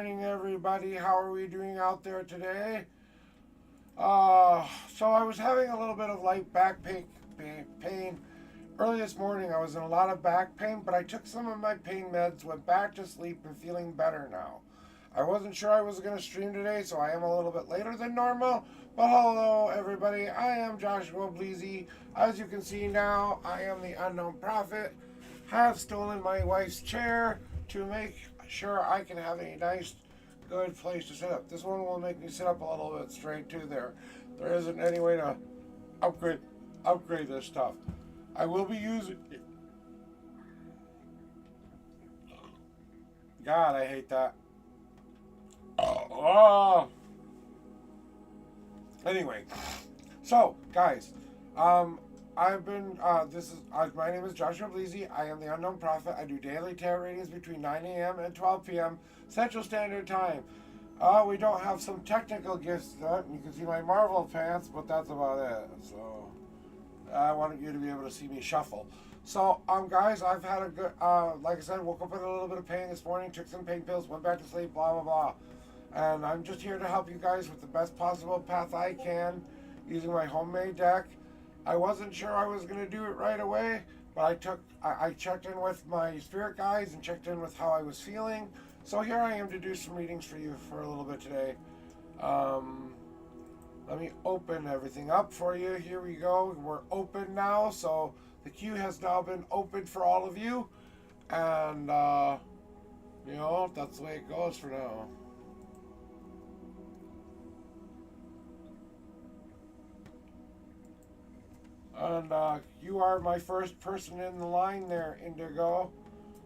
morning, everybody. How are we doing out there today? So I was having a little bit of light back pain. Early this morning, I was in a lot of back pain, but I took some of my pain meds, went back to sleep, and feeling better now. I wasn't sure I was going to stream today, so I am a little bit later than normal. But hello, everybody. I am Joshua Bleezy. As you can see now, I am the unknown prophet. Have stolen my wife's chair to make sure I can have a nice, good place to sit up. This one will make me sit up a little bit straight too. There isn't any way to upgrade this stuff. I will be using. God, I hate that. Oh. Anyway, so guys, I've been. My name is Joshua Bleezy. I am the Unknown Prophet. I do daily tarot readings between 9 a.m. and 12 p.m. Central Standard Time. We don't have some technical gifts yet. You can see my Marvel pants, but that's about it. So I wanted you to be able to see me shuffle. So, guys, I've had a good. Like I said, woke up with a little bit of pain this morning. Took some pain pills. Went back to sleep. Blah blah blah. And I'm just here to help you guys with the best possible path I can, using my homemade deck. I wasn't sure I was going to do it right away, but I checked in with my spirit guides and checked in with how I was feeling. So here I am to do some readings for you for a little bit today. Let me open everything up for you. Here we go. We're open now, so the queue has now been opened for all of you. And, that's the way it goes for now. And you are my first person in the line there, Indigo.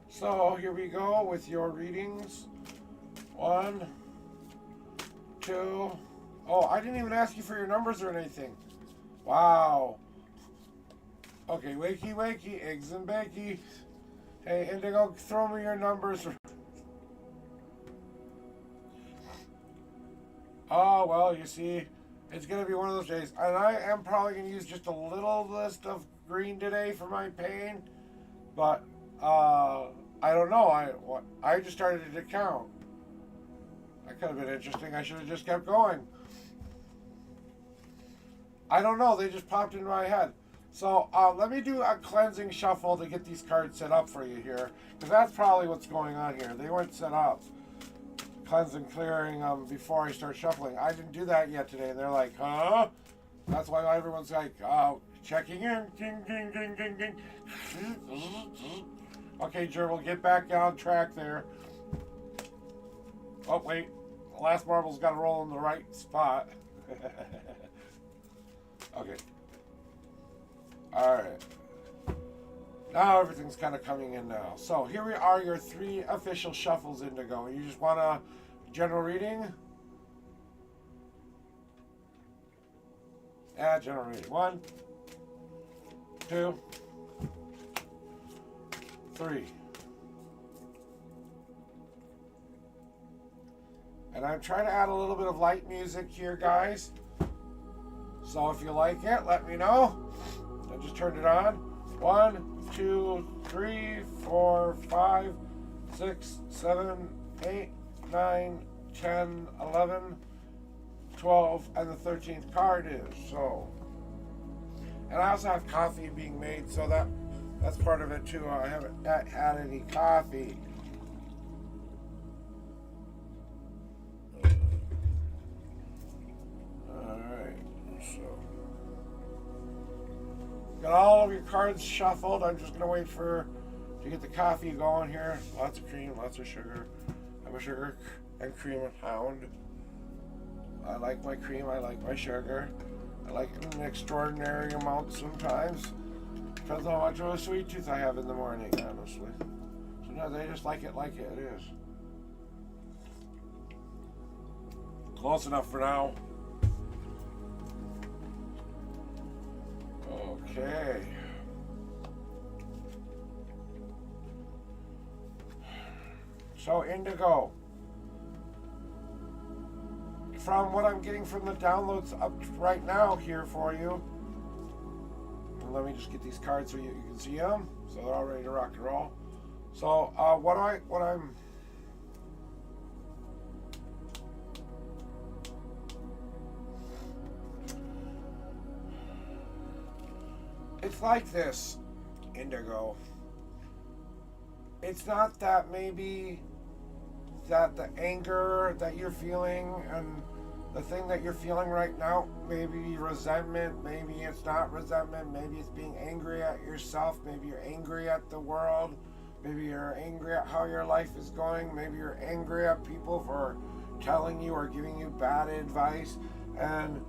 So here we go with your readings. 1, 2. Oh, I didn't even ask you for your numbers or anything. Wow. Okay, wakey, eggs and bakey. Hey, Indigo, throw me your numbers. Oh, well, you see, it's going to be one of those days. And I am probably going to use just a little list of green today for my pain. But, I don't know. I just started to count. That could have been interesting. I should have just kept going. I don't know. They just popped into my head. So, let me do a cleansing shuffle to get these cards set up for you here. Because that's probably what's going on here. They weren't set up. Cleansing, clearing before I start shuffling. I didn't do that yet today. And they're like, huh? That's why everyone's like, checking in. Ding, ding, ding, ding, ding. Okay, Gerbil, get back on track there. Oh, wait. The last marble's got to roll in the right spot. Okay. Alright. Now everything's kind of coming in now. So here we are, your 3 official shuffles, Indigo. You just want a general reading? Yeah, general reading. 1, 2, 3. And I'm trying to add a little bit of light music here, guys. So if you like it, let me know. I just turned it on. 1, 2, 3, 4, 5, 6, 7, 8, 9, 10, 11, 12, and the 13th card is. So, and I also have coffee being made, so that's part of it too. I haven't had any coffee. Got all of your cards shuffled. I'm just gonna wait to get the coffee going here. Lots of cream, lots of sugar. I'm a sugar and cream hound. I like my cream, I like my sugar. I like it in an extraordinary amount sometimes. Depends on how much of a sweet tooth I have in the morning, honestly. Sometimes I just like it is. Close enough for now. Okay. So, Indigo. From what I'm getting from the downloads up right now here for you. And let me just get these cards so you can see them. So they're all ready to rock and roll. So, what I'm it's like this, Indigo. It's not that maybe that the anger that you're feeling and the thing that you're feeling right now, maybe resentment, maybe it's not resentment, maybe it's being angry at yourself, maybe you're angry at the world, maybe you're angry at how your life is going, maybe you're angry at people for telling you or giving you bad advice. And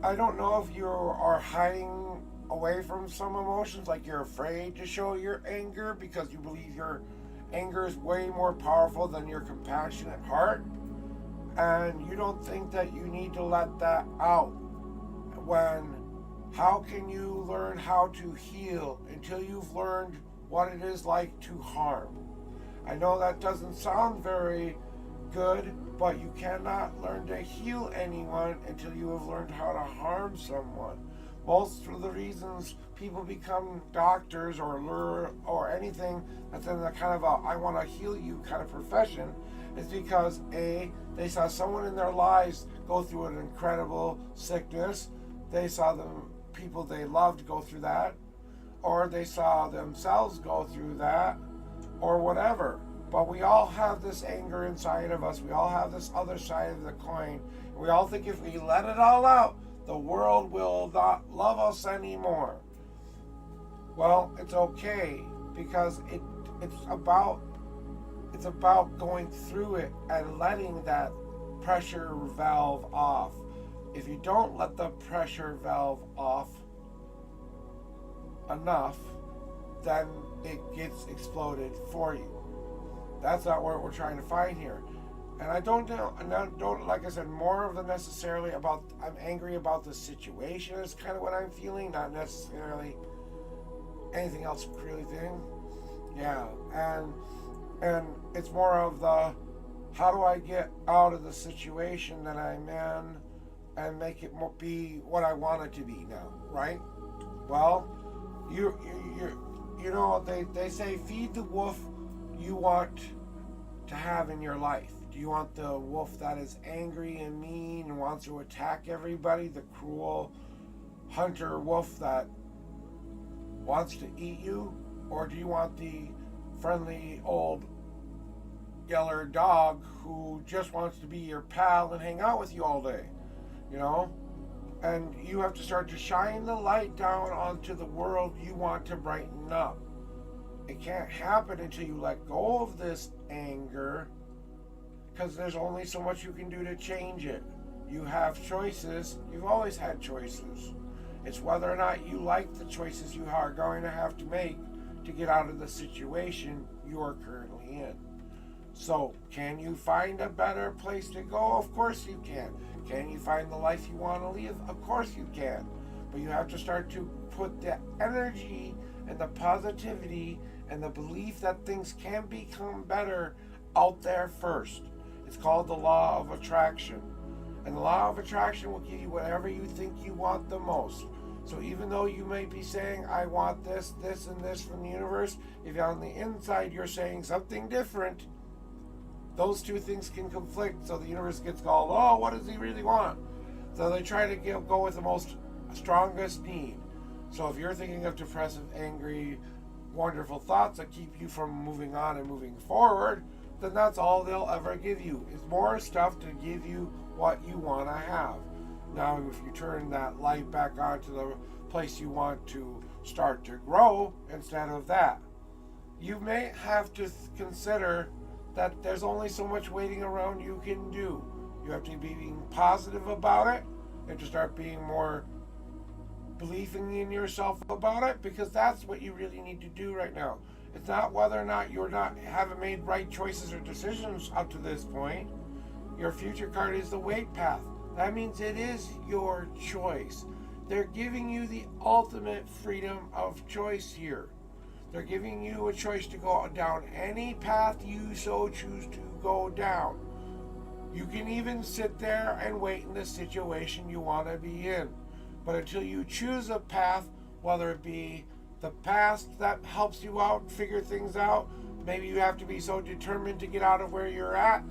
I don't know if you are hiding away from some emotions, like you're afraid to show your anger because you believe your anger is way more powerful than your compassionate heart, and you don't think that you need to let that out. When how can you learn how to heal until you've learned what it is like to harm? I know that doesn't sound very good, but you cannot learn to heal anyone until you have learned how to harm someone. Most of the reasons people become doctors or anything that's in the kind of a I want to heal you kind of profession is because A, they saw someone in their lives go through an incredible sickness, they saw the people they loved go through that, or they saw themselves go through that, or whatever. But we all have this anger inside of us. We all have this other side of the coin. We all think if we let it all out, the world will not love us anymore. Well, it's okay, because it's about going through it and letting that pressure valve off. If you don't let the pressure valve off enough, then it gets exploded for you. That's not what we're trying to find here. And I don't like I said, more of the necessarily about I'm angry about the situation is kind of what I'm feeling, not necessarily anything else really thing. Yeah, and it's more of the how do I get out of the situation that I'm in and make it be what I want it to be now, right? Well, you know they say feed the wolf you want to have in your life. Do you want the wolf that is angry and mean and wants to attack everybody, the cruel hunter wolf that wants to eat you? Or do you want the friendly old yeller dog who just wants to be your pal and hang out with you all day? You know? And you have to start to shine the light down onto the world you want to brighten up. It can't happen until you let go of this anger, because there's only so much you can do to change it. You have choices. You've always had choices. It's whether or not you like the choices you are going to have to make to get out of the situation you are currently in. So, can you find a better place to go? Of course you can. Can you find the life you want to live? Of course you can. But you have to start to put the energy and the positivity and the belief that things can become better out there first. It's called the law of attraction. And the law of attraction will give you whatever you think you want the most. So even though you may be saying, I want this, this, and this from the universe, if on the inside you're saying something different, those two things can conflict. So the universe gets called, oh, what does he really want? So they try to go with the most strongest need. So if you're thinking of depressive, angry, wonderful thoughts that keep you from moving on and moving forward, then that's all they'll ever give you. It's more stuff to give you what you want to have. Now, if you turn that light back on to the place you want to start to grow instead of that, you may have to consider that there's only so much waiting around you can do. You have to be being positive about it and to start being more believing in yourself about it, because that's what you really need to do right now. It's not whether or not haven't made right choices or decisions up to this point. Your future card is the weight path. That means it is your choice. They're giving you the ultimate freedom of choice here. They're giving you a choice to go down any path you so choose to go down. You can even sit there and wait in the situation you want to be in. But until you choose a path, whether it be the past that helps you out, figure things out, maybe you have to be so determined to get out of where you're at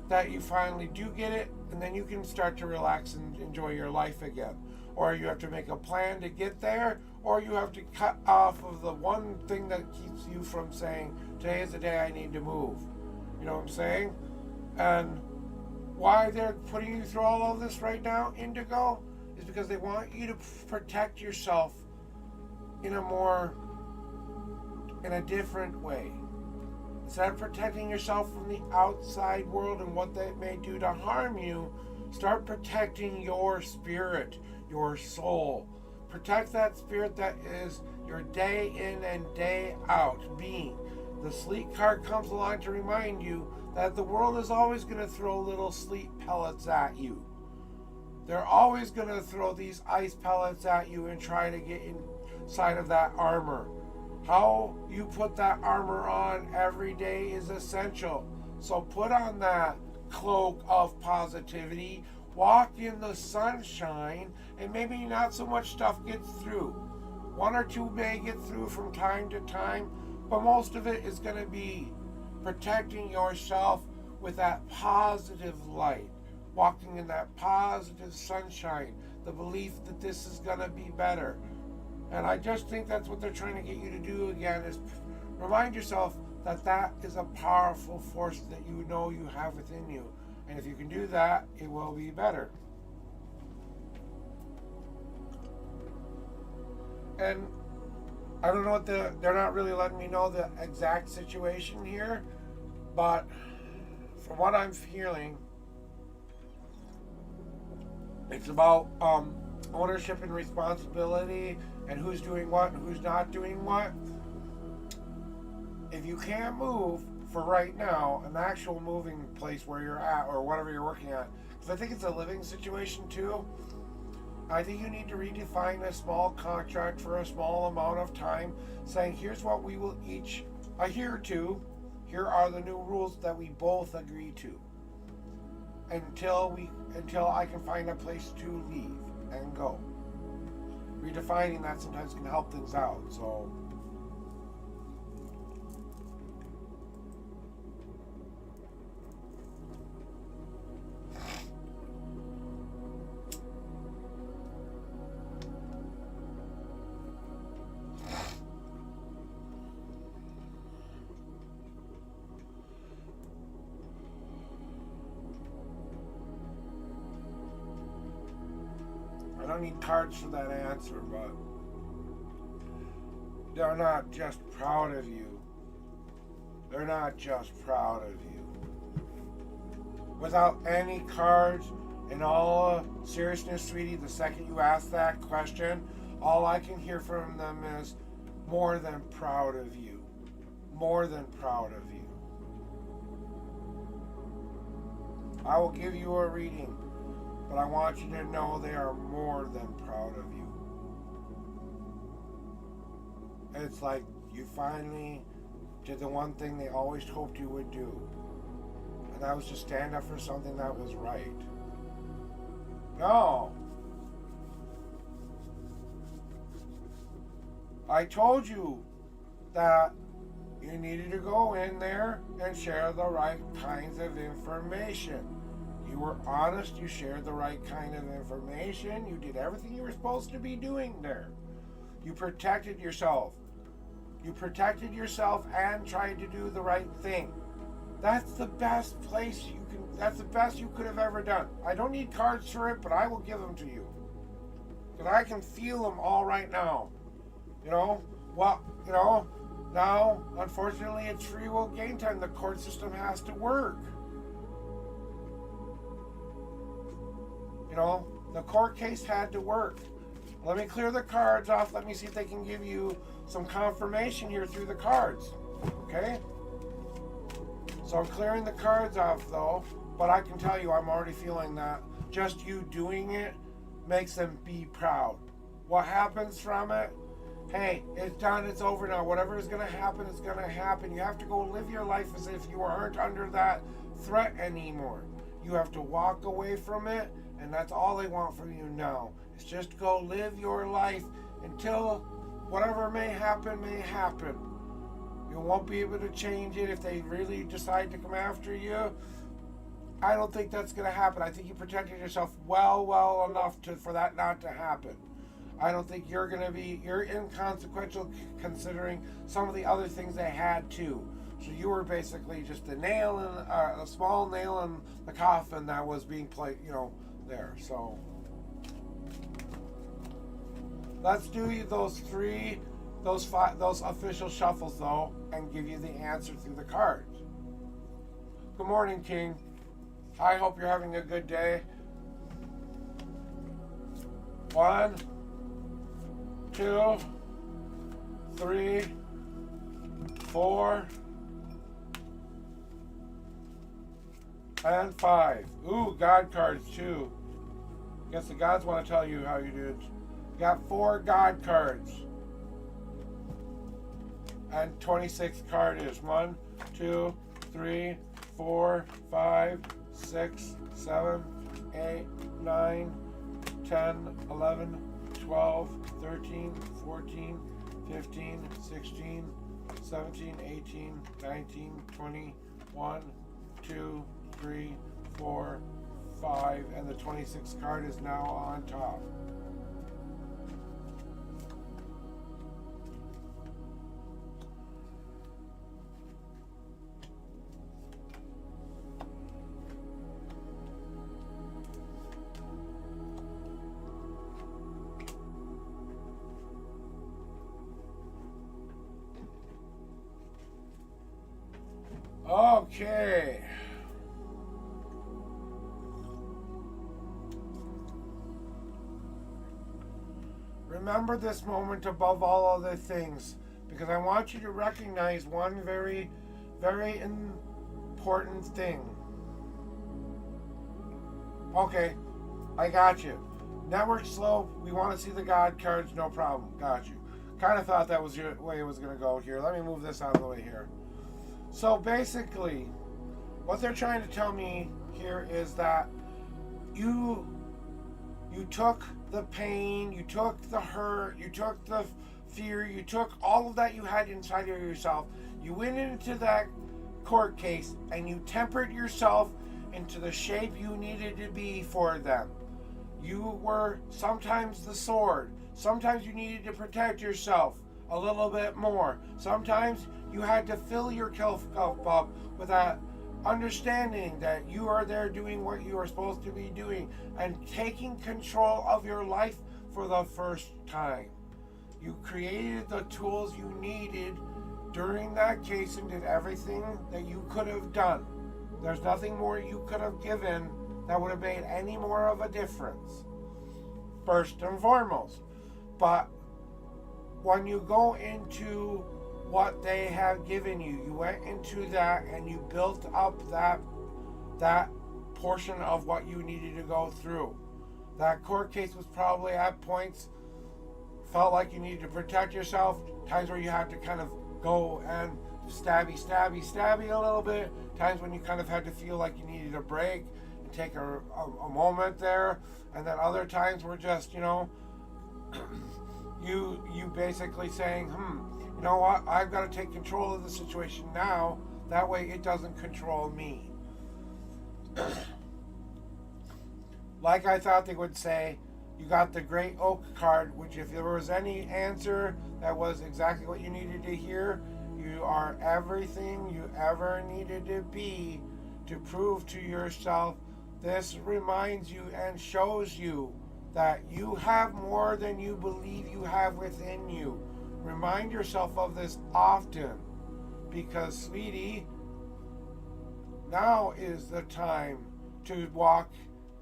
that you finally do get it, and then you can start to relax and enjoy your life again. or you have to make a plan to get there, or you have to cut off of the one thing that keeps you from saying, today is the day I need to move. You know what I'm saying? And why they're putting you through all of this right now, Indigo, is because they want you to protect yourself in a different way. Instead of protecting yourself from the outside world and what they may do to harm you, start protecting your spirit, your soul. Protect that spirit that is your day in and day out being. The sleep card comes along to remind you that the world is always going to throw little sleep pellets at you. They're always going to throw these ice pellets at you and try to get inside of that armor. How you put that armor on every day is essential. So put on that cloak of positivity, walk in the sunshine, and maybe not so much stuff gets through. One or two may get through from time to time, but most of it is going to be protecting yourself with that positive light, walking in that positive sunshine, the belief that this is going to be better. And I just think that's what they're trying to get you to do again, is remind yourself that that is a powerful force that you know you have within you. And if you can do that, it will be better. And I don't know they're not really letting me know the exact situation here, but from what I'm feeling, it's about ownership and responsibility and who's doing what and who's not doing what. If you can't move for right now, an actual moving place where you're at or whatever you're working at, because I think it's a living situation too, I think you need to redefine a small contract for a small amount of time, saying here's what we will each adhere to, here are the new rules that we both agree to, until I can find a place to leave and go. Redefining that sometimes can help things out. So I don't need cards for that answer, but they're not just proud of you. They're not just proud of you. Without any cards, in all seriousness, sweetie, the second you ask that question, all I can hear from them is more than proud of you. More than proud of you. I will give you a reading, but I want you to know they are more than proud of you. It's like you finally did the one thing they always hoped you would do. And that was to stand up for something that was right. No. I told you that you needed to go in there and share the right kinds of information. You were honest, you shared the right kind of information, you did everything you were supposed to be doing there. You protected yourself. You protected yourself and tried to do the right thing. That's the best place that's the best you could have ever done. I don't need cards for it, but I will give them to you. Because I can feel them all right now. Now, unfortunately, it's free will game time. The court system has to work. The court case had to work. Let me clear the cards off. Let me see if they can give you some confirmation here through the cards. Okay? So I'm clearing the cards off, though. But I can tell you, I'm already feeling that just you doing it makes them be proud. What happens from it? Hey, it's done. It's over now. Whatever is going to happen is going to happen. You have to go live your life as if you aren't under that threat anymore. You have to walk away from it. And that's all they want from you now. It's just go live your life until whatever may happen, may happen. You won't be able to change it if they really decide to come after you. I don't think that's going to happen. I think you protected yourself well enough for that not to happen. I don't think you're inconsequential considering some of the other things they had too. So you were basically just a small nail in the coffin that was being played, there. So let's do those official shuffles though, and give you the answer through the cards. Good morning, King. I hope you're having a good day. 1, 2, 3, 4, and 5. Ooh, God cards too. Guess the gods want to tell you how you did. You got 4 God cards. And 26th card is 1, 2, 3, 4, 5, 6, 7, 8, 9, 10, 11, 12, 13, 14, 15, 16, 17, 18, 19, 20, 1, 2, 3, 4, 5, and the 26th card is now on top. Okay. Remember this moment above all other things, because I want you to recognize one very, very important thing. Okay, I got you. Network slow, we want to see the God cards, no problem. Got you. Kind of thought that was your way it was going to go here. Let me move this out of the way here. So basically, what they're trying to tell me here is that you took the pain, you took the hurt, you took the fear, you took all of that you had inside of yourself. You went into that court case and you tempered yourself into the shape you needed to be for them. You were sometimes the sword. Sometimes you needed to protect yourself a little bit more. Sometimes you had to fill yourself up with that understanding that you are there doing what you are supposed to be doing and taking control of your life for the first time. You created the tools you needed during that case and did everything that you could have done. There's nothing more you could have given that would have made any more of a difference, first and foremost. But when you go into what they have given you, you went into that and you built up that portion of what you needed to go through. That court case was probably at points felt like you needed to protect yourself, times where you had to kind of go and stabby a little bit, times when you kind of had to feel like you needed a break and take a moment there, and then other times were just, you basically saying, you know what, I've got to take control of the situation now, that way it doesn't control me. Like I thought they would say, you got the Great Oak card, which if there was any answer that was exactly what you needed to hear, you are everything you ever needed to be to prove to yourself. This reminds you and shows you that you have more than you believe you have within you. Remind yourself of this often, because, sweetie, now is the time to walk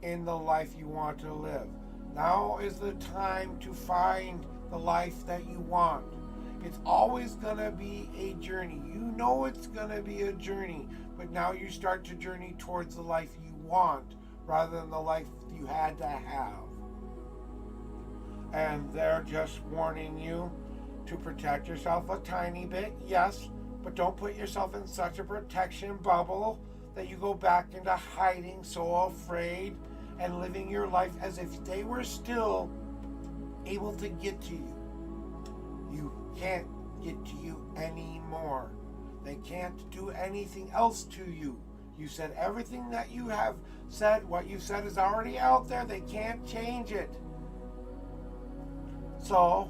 in the life you want to live. Now is the time to find the life that you want. It's always going to be a journey. You know it's going to be a journey, but now you start to journey towards the life you want rather than the life you had to have. And they're just warning you to protect yourself a tiny bit, yes, but don't put yourself in such a protection bubble that you go back into hiding, so afraid, and living your life as if they were still able to get to you. You can't get to you anymore. They can't do anything else to you. You said everything that you have said. What you said is already out there. They can't change it. So,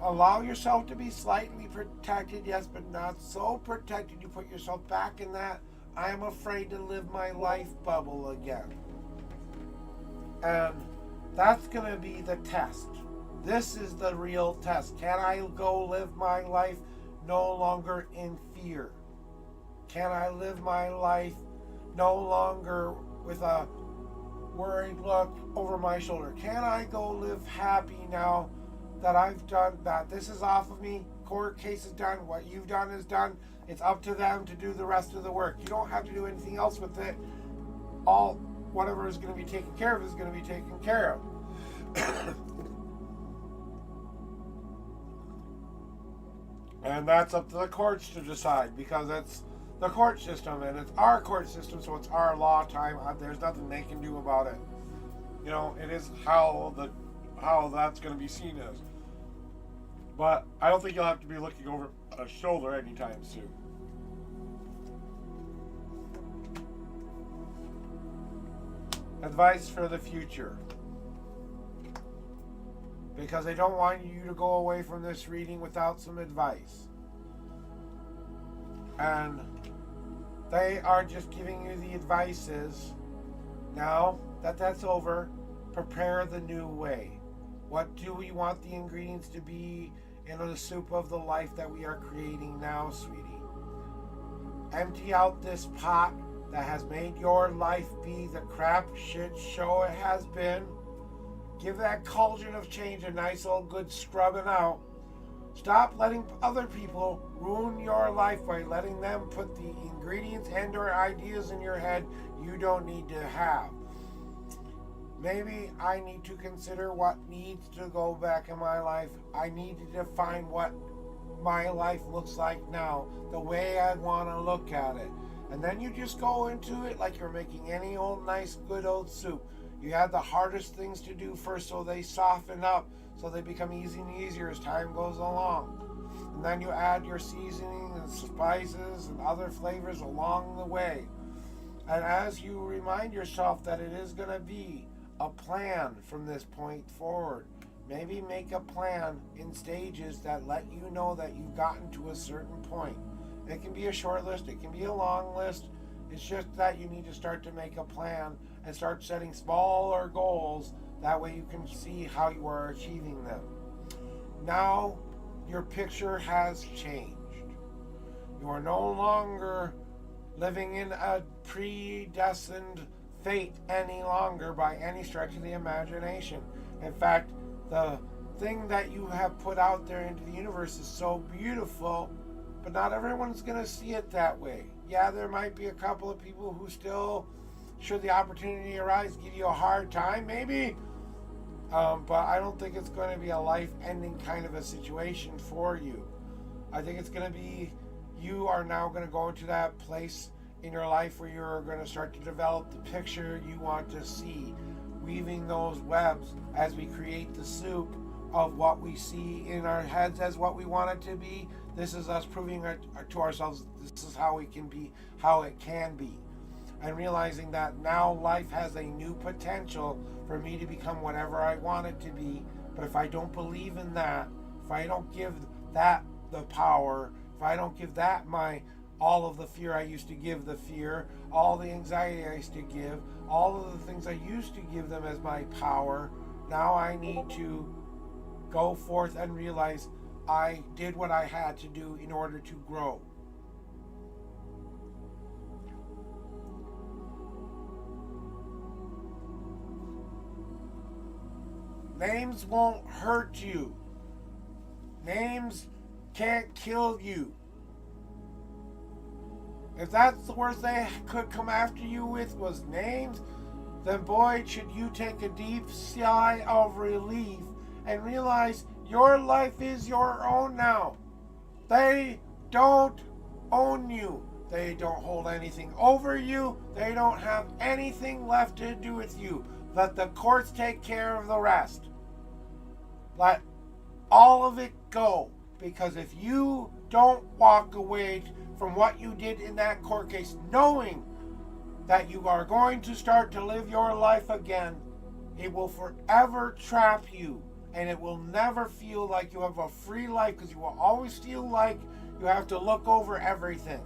allow yourself to be slightly protected, yes, but not so protected you put yourself back in that I am afraid to live my life bubble again. And that's going to be the test. This is the real test. Can I go live my life no longer in fear? Can I live my life no longer with a worried look over my shoulder? Can I go live happy now that I've done that? This is off of me. Court case is done. What you've done is done. It's up to them to do the rest of the work. You don't have to do anything else with it. All whatever is going to be taken care of is going to be taken care of. And that's up to the courts to decide, because it's the court system and it's our court system, so it's our law time. There's nothing they can do about it. You know, it is how that's going to be seen as. But I don't think you'll have to be looking over a shoulder anytime soon. Advice for the future. Because I don't want you to go away from this reading without some advice. And they are just giving you the advices. Now that that's over, prepare the new way. What do we want the ingredients to be in the soup of the life that we are creating now, sweetie? Empty out this pot that has made your life be the crap shit show it has been. Give that cauldron of change a nice old good scrubbing out. Stop letting other people ruin your life by letting them put the ingredients and or ideas in your head you don't need to have. Maybe I need to consider what needs to go back in my life. I need to define what my life looks like now, the way I want to look at it. And then you just go into it like you're making any old nice good old soup. You have the hardest things to do first so they soften up, so they become easier and easier as time goes along. And then you add your seasoning and spices and other flavors along the way. And as you remind yourself that it is going to be a plan from this point forward, maybe make a plan in stages that let you know that you've gotten to a certain point. It can be a short list, it can be a long list. It's just that you need to start to make a plan and start setting smaller goals. That way you can see how you are achieving them. Now your picture has changed. You are no longer living in a predestined fate any longer by any stretch of the imagination. In fact, the thing that you have put out there into the universe is so beautiful, but not everyone's going to see it that way. Yeah, there might be a couple of people who still, should the opportunity arise, give you a hard time, maybe. But I don't think it's going to be a life-ending kind of a situation for you. I think it's going to be, you are now going to go into that place in your life where you're going to start to develop the picture you want to see, weaving those webs as we create the soup of what we see in our heads as what we want it to be. This is us proving to ourselves this is how it can be, how it can be. And realizing that now life has a new potential for me to become whatever I want it to be. But if I don't believe in that, if I don't give that the power, if I don't give that all of the fear I used to give the fear, all the anxiety I used to give, all of the things I used to give them as my power, now I need to go forth and realize I did what I had to do in order to grow. Names won't hurt you. Names can't kill you. If that's the worst they could come after you with was names, then boy, should you take a deep sigh of relief and realize your life is your own now. They don't own you. They don't hold anything over you. They don't have anything left to do with you. Let the courts take care of the rest. Let all of it go. Because if you don't walk away from what you did in that court case, knowing that you are going to start to live your life again, it will forever trap you. And it will never feel like you have a free life, because you will always feel like you have to look over everything.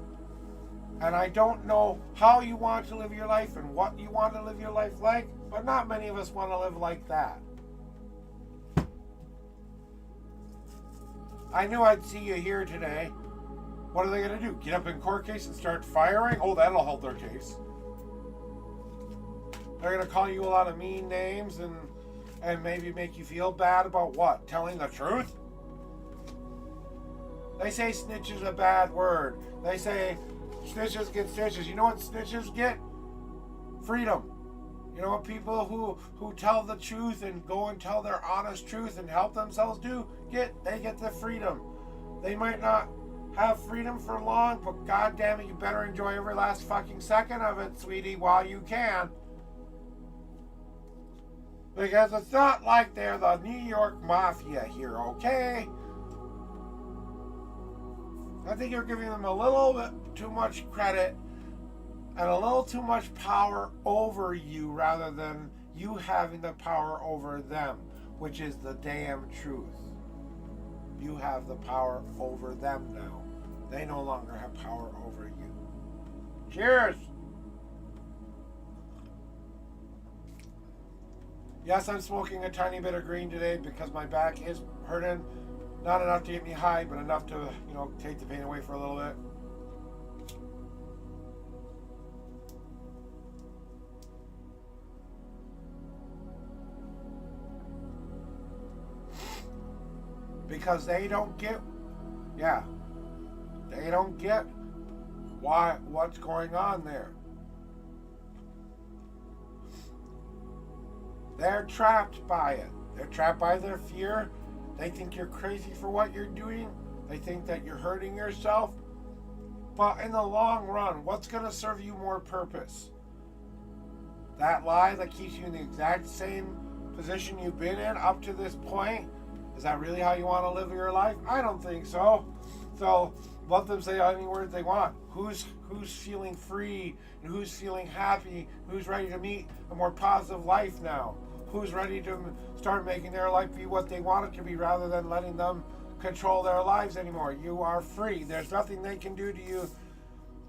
And I don't know how you want to live your life and what you want to live your life like, but not many of us want to live like that. I knew I'd see you here today. What are they going to do? Get up in court case and start firing? Oh, that'll help their case. They're going to call you a lot of mean names and maybe make you feel bad about what? Telling the truth? They say snitch is a bad word. They say snitches get stitches. You know what snitches get? Freedom. You know what people who tell the truth and go and tell their honest truth and help themselves do? They get the freedom. They might not have freedom for long, but god damn it, you better enjoy every last fucking second of it, sweetie, while you can. Because it's not like they're the New York Mafia here, okay? I think you're giving them a little bit too much credit and a little too much power over you rather than you having the power over them, which is the damn truth. You have the power over them now. They no longer have power over you. Cheers! Yes, I'm smoking a tiny bit of green today because my back is hurting. Not enough to get me high, but enough to, take the pain away for a little bit. Because they don't get what's going on there. They're trapped by it. They're trapped by their fear. They think you're crazy for what you're doing. They think that you're hurting yourself. But in the long run, what's going to serve you more purpose? That lie that keeps you in the exact same position you've been in up to this point? Is that really how you want to live your life? I don't think so. So let them say any words they want. Who's feeling free and who's feeling happy? Who's ready to meet a more positive life now? Who's ready to start making their life be what they want it to be rather than letting them control their lives anymore? You are free. There's nothing they can do to you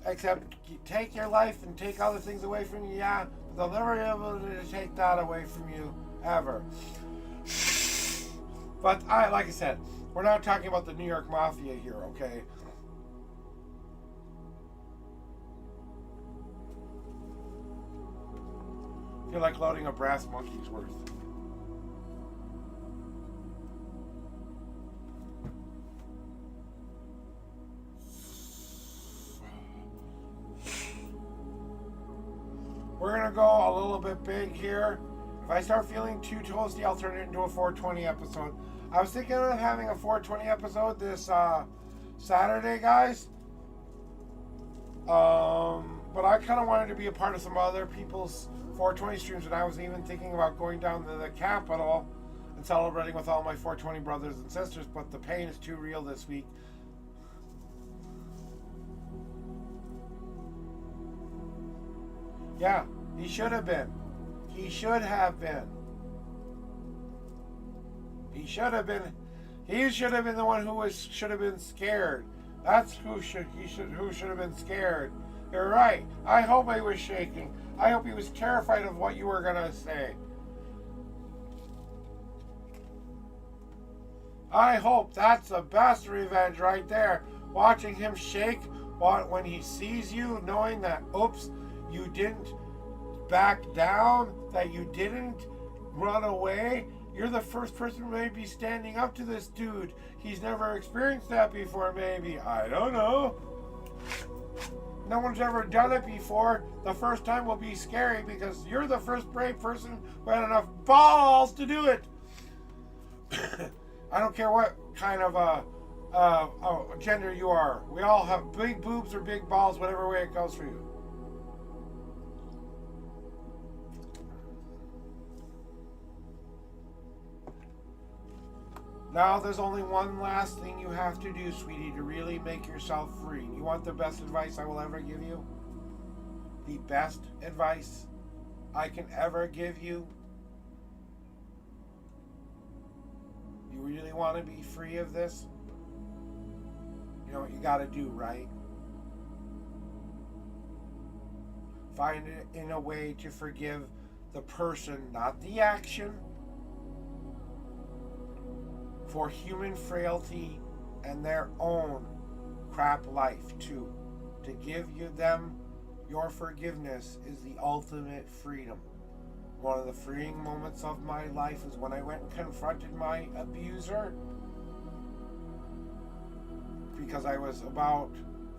except take your life and take other things away from you. Yeah, but they'll never be able to take that away from you ever. But like I said, we're not talking about the New York Mafia here, okay? I feel like loading a brass monkey's worth. We're going to go a little bit big here. If I start feeling too toasty, I'll turn it into a 420 episode. I was thinking of having a 420 episode this Saturday, guys. But I kind of wanted to be a part of some other people's 420 streams, and I was even thinking about going down to the Capitol and celebrating with all my 420 brothers and sisters, but the pain is too real this week. Yeah, he should have been. He should have been. He should have been the one who should have been scared. That's who should have been scared. You're right. I hope he was shaking. I hope he was terrified of what you were gonna say. I hope that's the best revenge right there. Watching him shake when he sees you, knowing that, oops, you didn't back down, that you didn't run away. You're the first person maybe standing up to this dude. He's never experienced that before, maybe. I don't know. No one's ever done it before. The first time will be scary because you're the first brave person who had enough balls to do it. I don't care what kind of gender you are. We all have big boobs or big balls, whatever way it goes for you. Now there's only one last thing you have to do, sweetie, to really make yourself free. You want the best advice I will ever give you? The the best advice I can ever give you? You really want to be free of this? You know what you got to do, right? Find it in a way to forgive the person, not the action, for human frailty and their own crap life too. To give them your forgiveness is the ultimate freedom. One of the freeing moments of my life is when I went and confronted my abuser, because I was about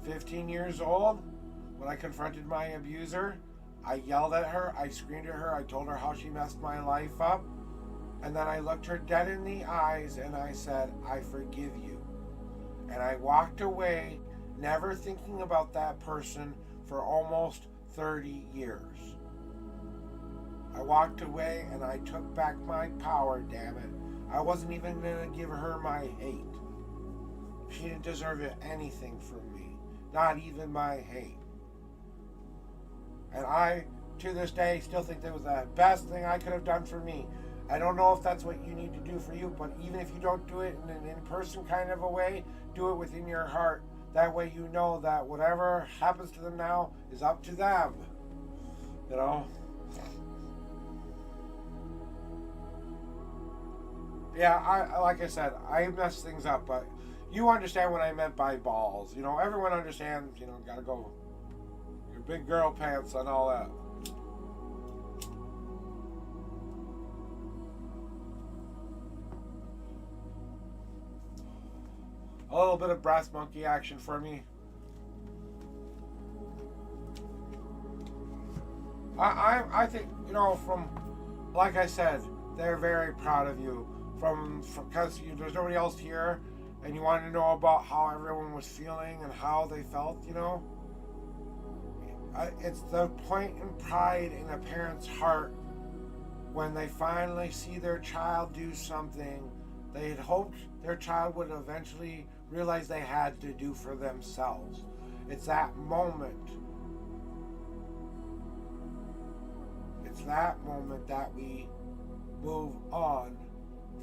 15 years old when I confronted my abuser. I yelled at her, I screamed at her, I told her how she messed my life up, and then I looked her dead in the eyes and I said, I forgive you. And I walked away, never thinking about that person for almost 30 years. I walked away and I took back my power, damn it. I wasn't even going to give her my hate. She didn't deserve anything from me, not even my hate. And I, to this day, still think that was the best thing I could have done for me. I don't know if that's what you need to do for you, but even if you don't do it in an in-person kind of a way, do it within your heart. That way you know that whatever happens to them now is up to them. You know? Yeah, I like I said, I mess things up, but you understand what I meant by balls. You know, everyone understands, you know, gotta go your big girl pants and all that. A little bit of brass monkey action for me. I think, you know, from, like I said, they're very proud of you. Because there's nobody else here, and you want to know about how everyone was feeling and how they felt, you know. It's the point and pride in a parent's heart when they finally see their child do something they had hoped their child would eventually realize they had to do for themselves. It's that moment. It's that moment that we move on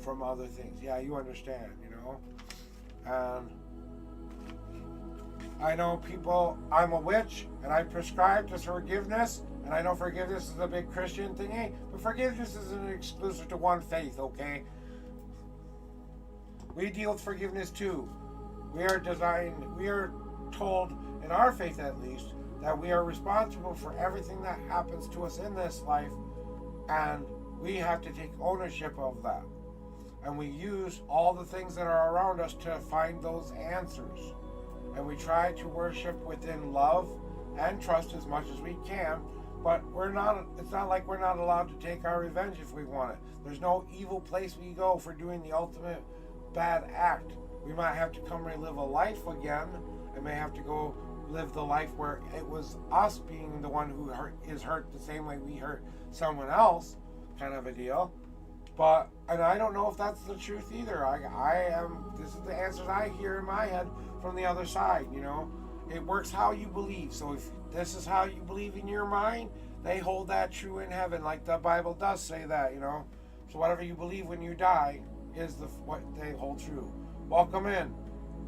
from other things. Yeah, you understand, you know? And I know people, I'm a witch, and I prescribe to forgiveness, and I know forgiveness is a big Christian thingy, but forgiveness isn't exclusive to one faith, okay? We deal with forgiveness too. We are told, in our faith at least, that we are responsible for everything that happens to us in this life, and we have to take ownership of that. And we use all the things that are around us to find those answers. And we try to worship within love and trust as much as we can, but it's not like we're not allowed to take our revenge if we want it. There's no evil place we go for doing the ultimate bad act. We might have to come relive a life again, and may have to go live the life where it was us being the one who is hurt the same way we hurt someone else, kind of a deal. And I don't know if that's the truth either. This is the answers I hear in my head from the other side, you know. It works how you believe. So if this is how you believe in your mind, they hold that true in heaven, like the Bible does say that, you know. So whatever you believe when you die is what they hold true. Welcome in.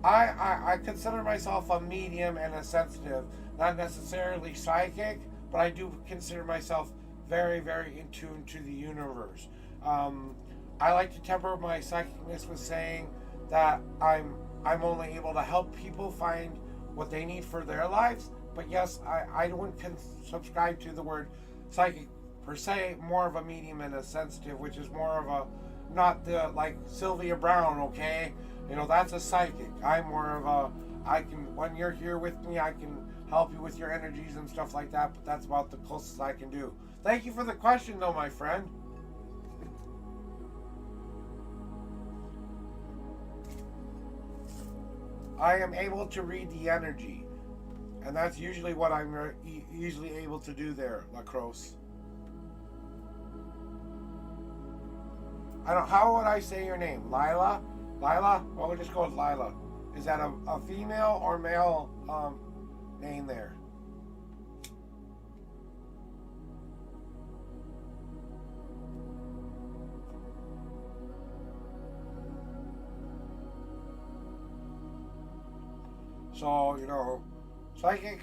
I consider myself a medium and a sensitive, not necessarily psychic, but I do consider myself very, very in tune to the universe. I like to temper my psychicness with saying that I'm only able to help people find what they need for their lives. But yes, I wouldn't subscribe to the word psychic per se, more of a medium and a sensitive, which is more of a, not the, like Sylvia Brown, okay? You know, that's a psychic. I'm more of a, when you're here with me, I can help you with your energies and stuff like that, but that's about the closest I can do. Thank you for the question though, my friend. I am able to read the energy, and that's usually what I'm usually able to do there, Lacrosse. How would I say your name? Lila? Lila? Well, we'll just go with Lila. Is that a female or male name there? So, psychic,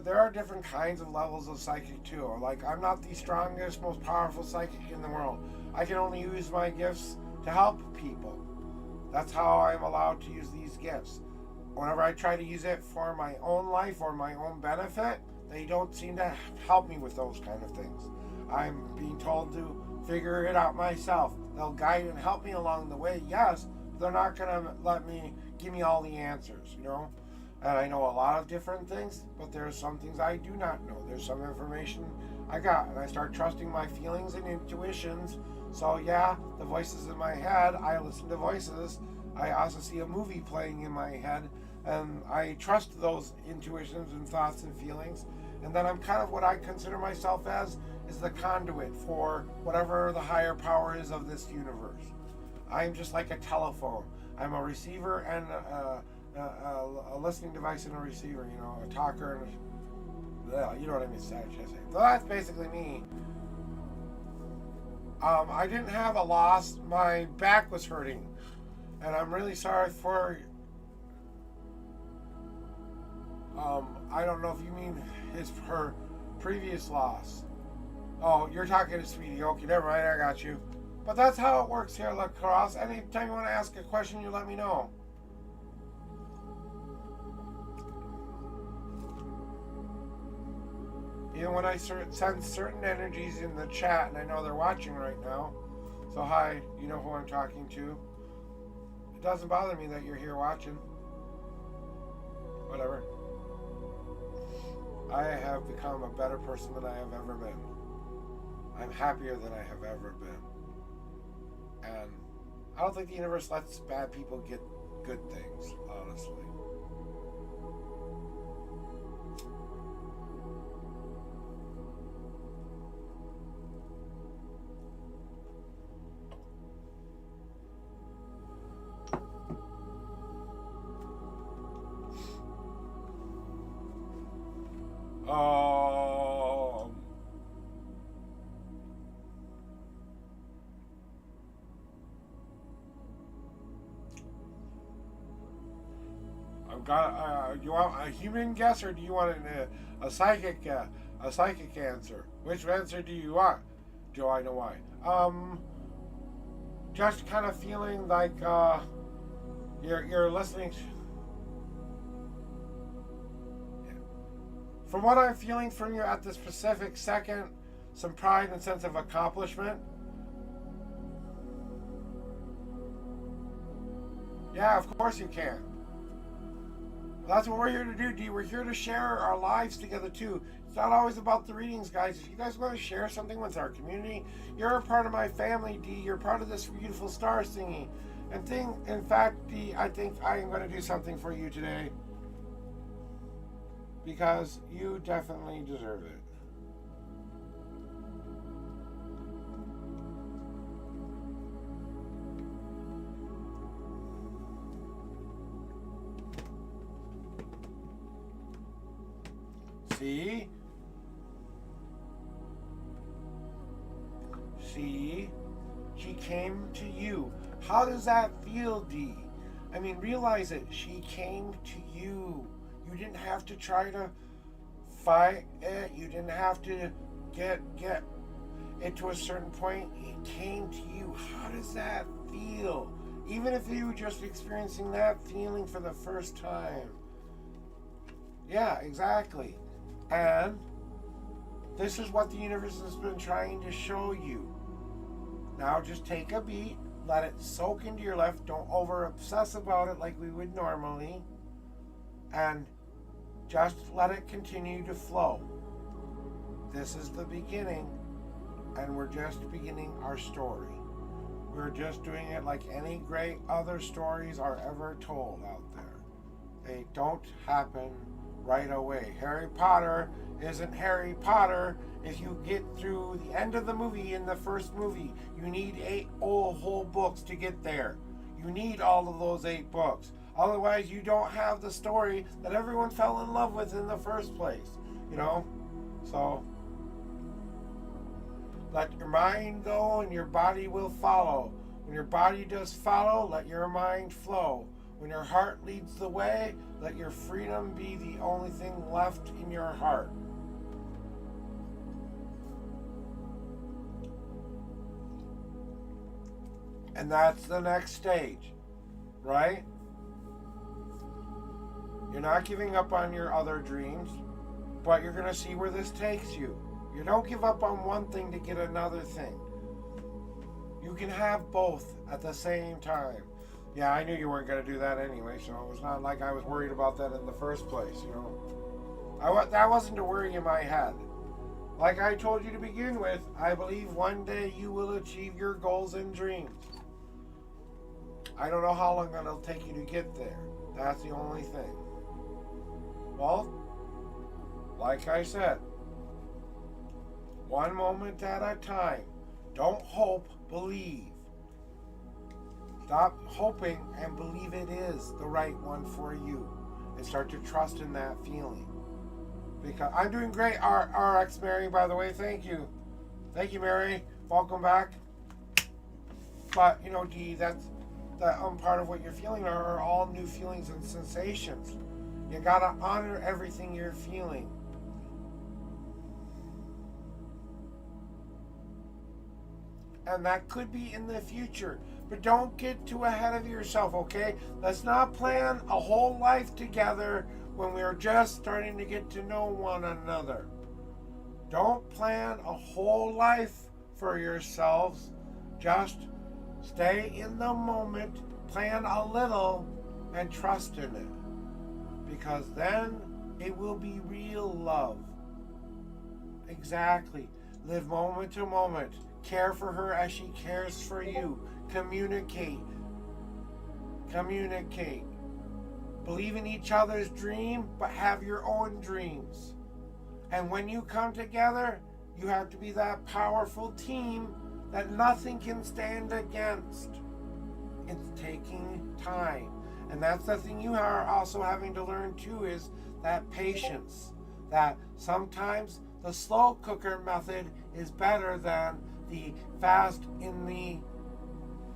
there are different kinds of levels of psychic too. Like, I'm not the strongest, most powerful psychic in the world. I can only use my gifts to help people. That's how I'm allowed to use these gifts. Whenever I try to use it for my own life or my own benefit, they don't seem to help me with those kind of things. I'm being told to figure it out myself. They'll guide and help me along the way, yes, but they're not going to give me all the answers. And I know a lot of different things, but there's some things I do not know. There's some information I got, and I start trusting my feelings and intuitions. So yeah, the voices in my head, I listen to voices. I also see a movie playing in my head, and I trust those intuitions and thoughts and feelings. And then I'm kind of what I consider myself as is the conduit for whatever the higher power is of this universe. I'm just like a telephone. I'm a receiver and a listening device and a receiver, a talker and you know what I mean, so that's basically me. I didn't have a loss. My back was hurting, and I'm really sorry for I don't know if you mean her previous loss. Oh, you're talking to Sweetie. Okay, never mind, I got you. But that's how it works here, Lacrosse. Anytime you want to ask a question, you let me know. Even when I sense certain energies in the chat, and I know they're watching right now. So hi, you know who I'm talking to. It doesn't bother me that you're here watching. Whatever. I have become a better person than I have ever been. I'm happier than I have ever been. And I don't think the universe lets bad people get good things, honestly. You want a human guess, or do you want a psychic answer? Which answer do you want? Do I know why? Just kind of feeling like you're listening. From what I'm feeling from you at this specific second, some pride and sense of accomplishment. Yeah, of course you can. That's what we're here to do, D. We're here to share our lives together, too. It's not always about the readings, guys. If you guys want to share something with our community, you're a part of my family, D. You're part of this beautiful star thingy. In fact, D, I think I am going to do something for you today. Because you definitely deserve it. See? She came to you. How does that feel, D? I mean, realize it. She came to you. You didn't have to try to fight it. You didn't have to get it to a certain point. It came to you. How does that feel? Even if you were just experiencing that feeling for the first time. Yeah, exactly. And this is what the universe has been trying to show you. Now just take a beat, let it soak into your life. Don't over obsess about it like we would normally. And just let it continue to flow. This is the beginning, and we're just beginning our story. We're just doing it like any great other stories are ever told out there. They don't happen right away. Harry Potter isn't Harry Potter if you get through the end of the movie in the first movie. You need 8 whole books to get there. You need all of those 8 books. Otherwise, you don't have the story that everyone fell in love with in the first place. So let your mind go and your body will follow. When your body does follow, let your mind flow. When your heart leads the way, let your freedom be the only thing left in your heart. And that's the next stage, right? You're not giving up on your other dreams, but you're going to see where this takes you. You don't give up on one thing to get another thing. You can have both at the same time. Yeah, I knew you weren't going to do that anyway, so it was not like I was worried about that in the first place, you know. That wasn't a worry in my head. Like I told you to begin with, I believe one day you will achieve your goals and dreams. I don't know how long it'll take you to get there. That's the only thing. Well, like I said, one moment at a time. Don't hope, believe. Stop hoping and believe it is the right one for you. And start to trust in that feeling. Because I'm doing great, RX Mary, by the way. Thank you. Thank you, Mary. Welcome back. But, you know, Dee, that's part of what you're feeling are all new feelings and sensations. You gotta honor everything you're feeling. And that could be in the future. But don't get too ahead of yourself, okay? Let's not plan a whole life together when we're just starting to get to know one another. Don't plan a whole life for yourselves. Just stay in the moment, plan a little, and trust in it. Because then it will be real love. Exactly. Live moment to moment. Care for her as she cares for you. Communicate. Communicate. Believe in each other's dream, but have your own dreams. And when you come together, you have to be that powerful team that nothing can stand against. It's taking time. And that's the thing you are also having to learn too, is that patience. That sometimes the slow cooker method is better than the fast in the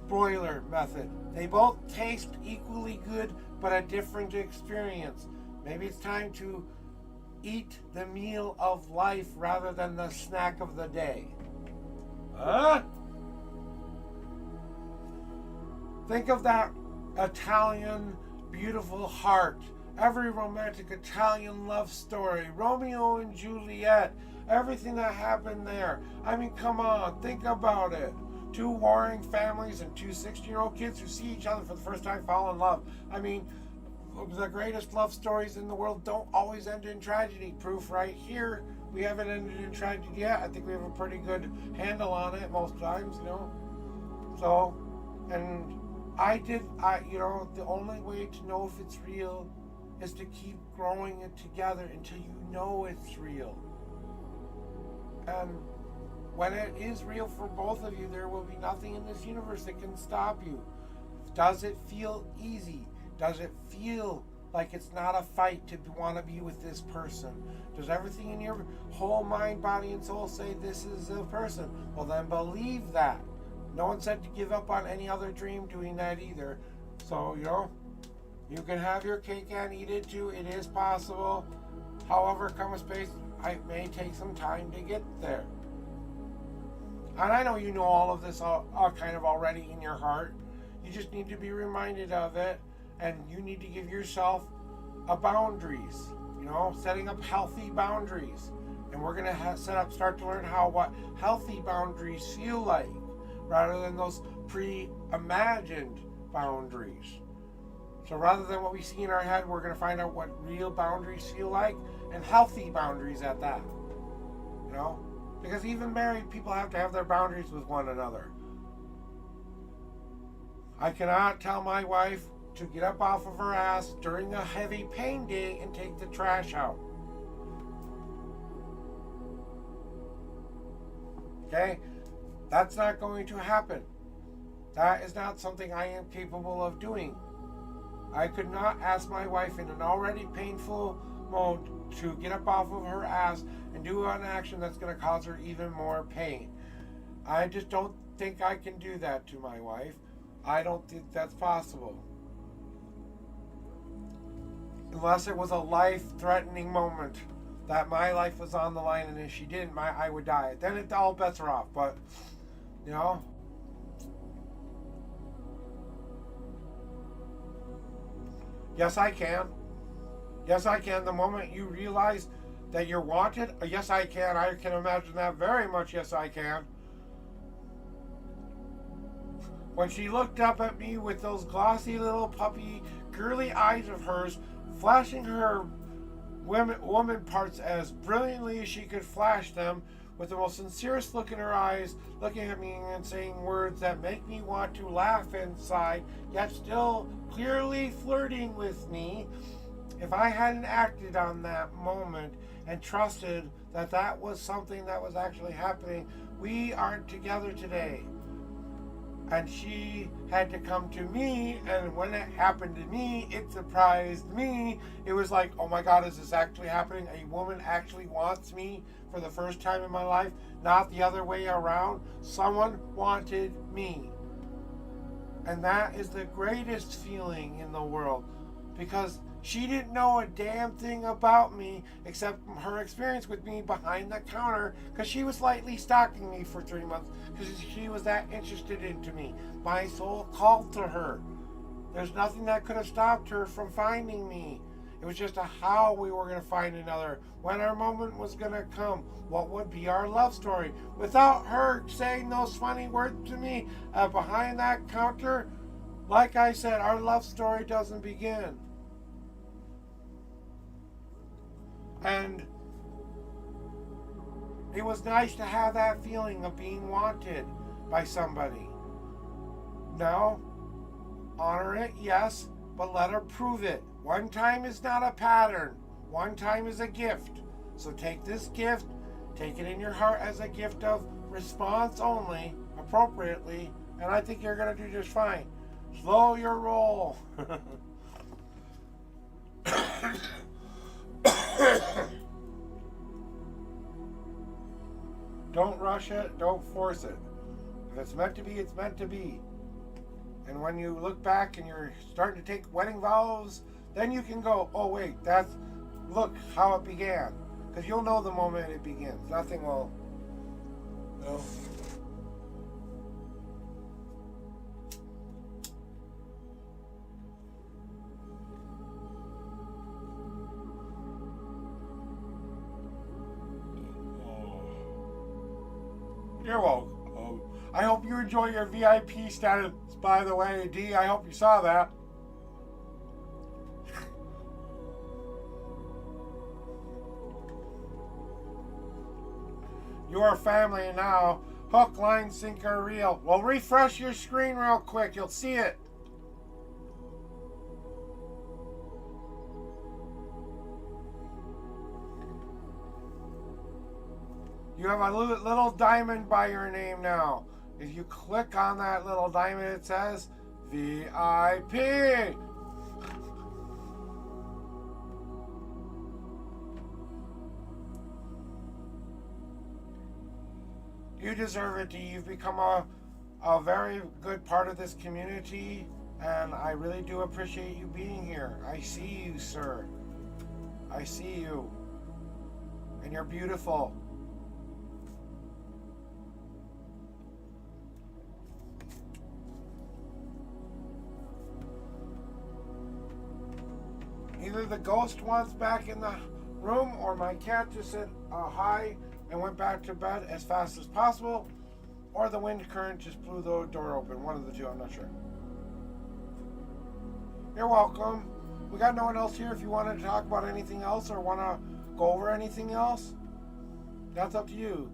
broiler method. They both taste equally good, but a different experience. Maybe it's time to eat the meal of life rather than the snack of the day. Think of that Italian beautiful heart. Every romantic Italian love story. Romeo and Juliet. Everything that happened there. I mean, come on, think about it. Two warring families and two 16-year-old kids who see each other for the first time fall in love. I mean, the greatest love stories in the world don't always end in tragedy. Proof right here. We haven't ended in tragedy yet. I think we have a pretty good handle on it most times, you know. So, and the only way to know if it's real is to keep growing it together until you know it's real. And when it is real for both of you, there will be nothing in this universe that can stop you. Does it feel easy? Does it feel like it's not a fight to want to be with this person? Does everything in your whole mind, body, and soul say this is the person? Well, then believe that. No one said to give up on any other dream doing that either. So, you know, you can have your cake and eat it too. It is possible. However, come a space, it may take some time to get there. And I know you know all of this all kind of already in your heart. You just need to be reminded of it. And you need to give yourself boundaries. You know, setting up healthy boundaries. And we're going to start to learn what healthy boundaries feel like, rather than those pre-imagined boundaries. So rather than what we see in our head, we're going to find out what real boundaries feel like, and healthy boundaries at that. You know? Because even married people have to have their boundaries with one another. I cannot tell my wife to get up off of her ass during a heavy pain day and take the trash out. Okay? That's not going to happen. That is not something I am capable of doing. I could not ask my wife in an already painful mode to get up off of her ass and do an action that's going to cause her even more pain. I just don't think I can do that to my wife. I don't think that's possible. unless it was a life-threatening moment that my life was on the line, and if she didn't, I would die. Then all bets are off. But you know, yes, I can. Yes, I can. The moment you realize that you're wanted, yes, I can. I can imagine that very much. Yes, I can. When she looked up at me with those glossy little puppy, girly eyes of hers, flashing her woman parts as brilliantly as she could flash them, with the most sincerest look in her eyes, looking at me and saying words that make me want to laugh inside, yet still clearly flirting with me. If I hadn't acted on that moment and trusted that that was something that was actually happening, we aren't together today. And she had to come to me, and when it happened to me, it surprised me. It was like, oh my God, is this actually happening? A woman actually wants me for the first time in my life, not the other way around. Someone wanted me. And that is the greatest feeling in the world, because she didn't know a damn thing about me except her experience with me behind the counter, because she was lightly stalking me for 3 months because she was that interested into me. My soul called to her. There's nothing that could have stopped her from finding me. It was just how we were going to find another, when our moment was going to come, what would be our love story. Without her saying those funny words to me behind that counter, like I said, our love story doesn't begin. And it was nice to have that feeling of being wanted by somebody. Now, honor it, yes, but let her prove it. One time is not a pattern. One time is a gift. So take this gift, take it in your heart as a gift of response only, appropriately, and I think you're going to do just fine. Slow your roll. Don't rush it. Don't force it. If it's meant to be, it's meant to be. And when you look back and you're starting to take wedding vows, then you can go, oh wait, look how it began. Because you'll know the moment it begins. Nothing will, no. You're welcome. I hope you enjoy your VIP status, by the way, D. I hope you saw that. You are family now. Hook, line, sinker, reel. Well, refresh your screen real quick. You'll see it. You have a little diamond by your name now. If you click on that little diamond, it says VIP. You deserve it, D. You've become a very good part of this community, and I really do appreciate you being here. I see you, sir. I see you. And you're beautiful. Either the ghost wants back in the room, or my cat just said hi and went back to bed as fast as possible, or the wind current just blew the door open. One of the two, I'm not sure. You're welcome. We got no one else here. If you wanted to talk about anything else or want to go over anything else, that's up to you.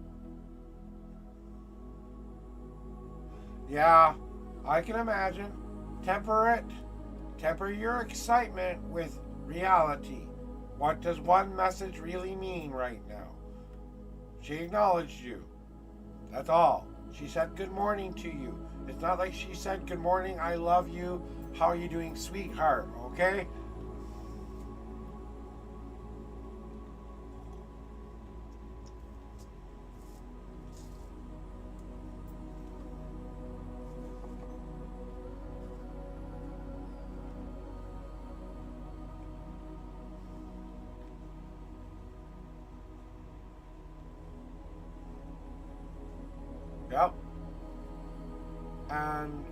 Yeah, I can imagine. Temper your excitement with reality. What does one message really mean right now? She acknowledged you. That's all. She said good morning to you. It's not like she said good morning, I love you, how are you doing, sweetheart, okay? Yep. And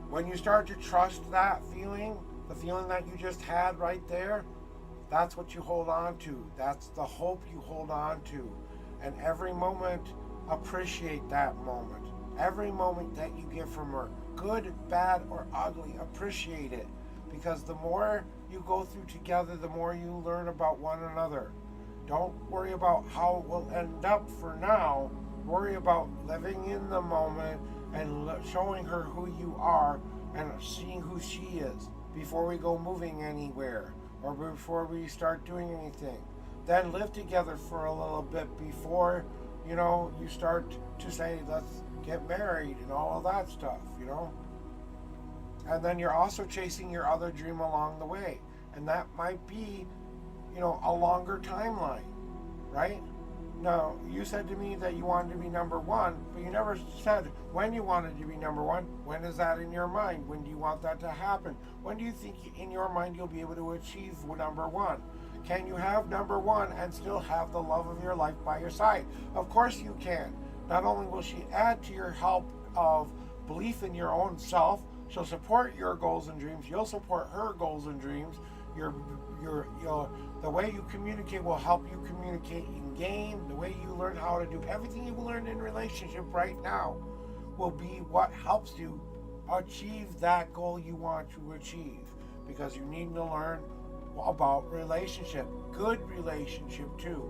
when you start to trust that feeling, the feeling that you just had right there, that's what you hold on to. That's the hope you hold on to. And every moment, appreciate that moment. Every moment that you get from her, good, bad, or ugly, appreciate it. Because the more you go through together, the more you learn about one another. Don't worry about how it will end up for now. Worry about living in the moment and showing her who you are and seeing who she is before we go moving anywhere or before we start doing anything. Then live together for a little bit before, you start to say, let's get married and all of that stuff. And then you're also chasing your other dream along the way. And that might be, a longer timeline, right? Now, you said to me that you wanted to be number one, but you never said when you wanted to be number one. When is that in your mind? When do you want that to happen? When do you think in your mind you'll be able to achieve number one? Can you have number one and still have the love of your life by your side? Of course you can. Not only will she add to your help of belief in your own self, she'll support your goals and dreams. You'll support her goals and dreams. The way you communicate will help you communicate in game. The way you learn how to do everything you learned in relationship right now will be what helps you achieve that goal you want to achieve. Because you need to learn about relationship, good relationship too.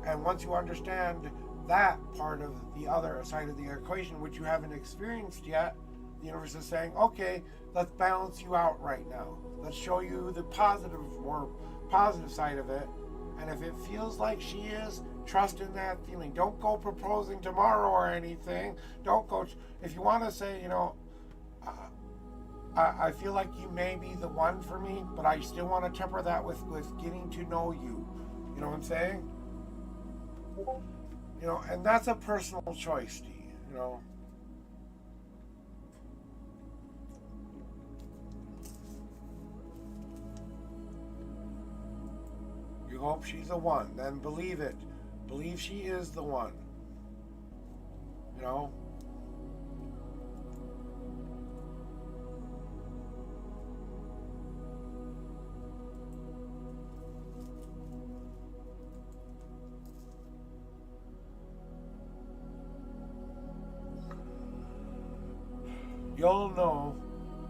And once you understand that part of the other side of the equation, which you haven't experienced yet, the universe is saying, okay, let's balance you out right now. Let's show you the more positive side of it. And if it feels like she is, trust in that feeling. Don't go proposing tomorrow or anything. Don't go, if you want to say, I feel like you may be the one for me, but I still want to temper that with getting to know you. You know what I'm saying? And that's a personal choice, Steve, You hope she's the one, then believe it. Believe she is the one. You'll know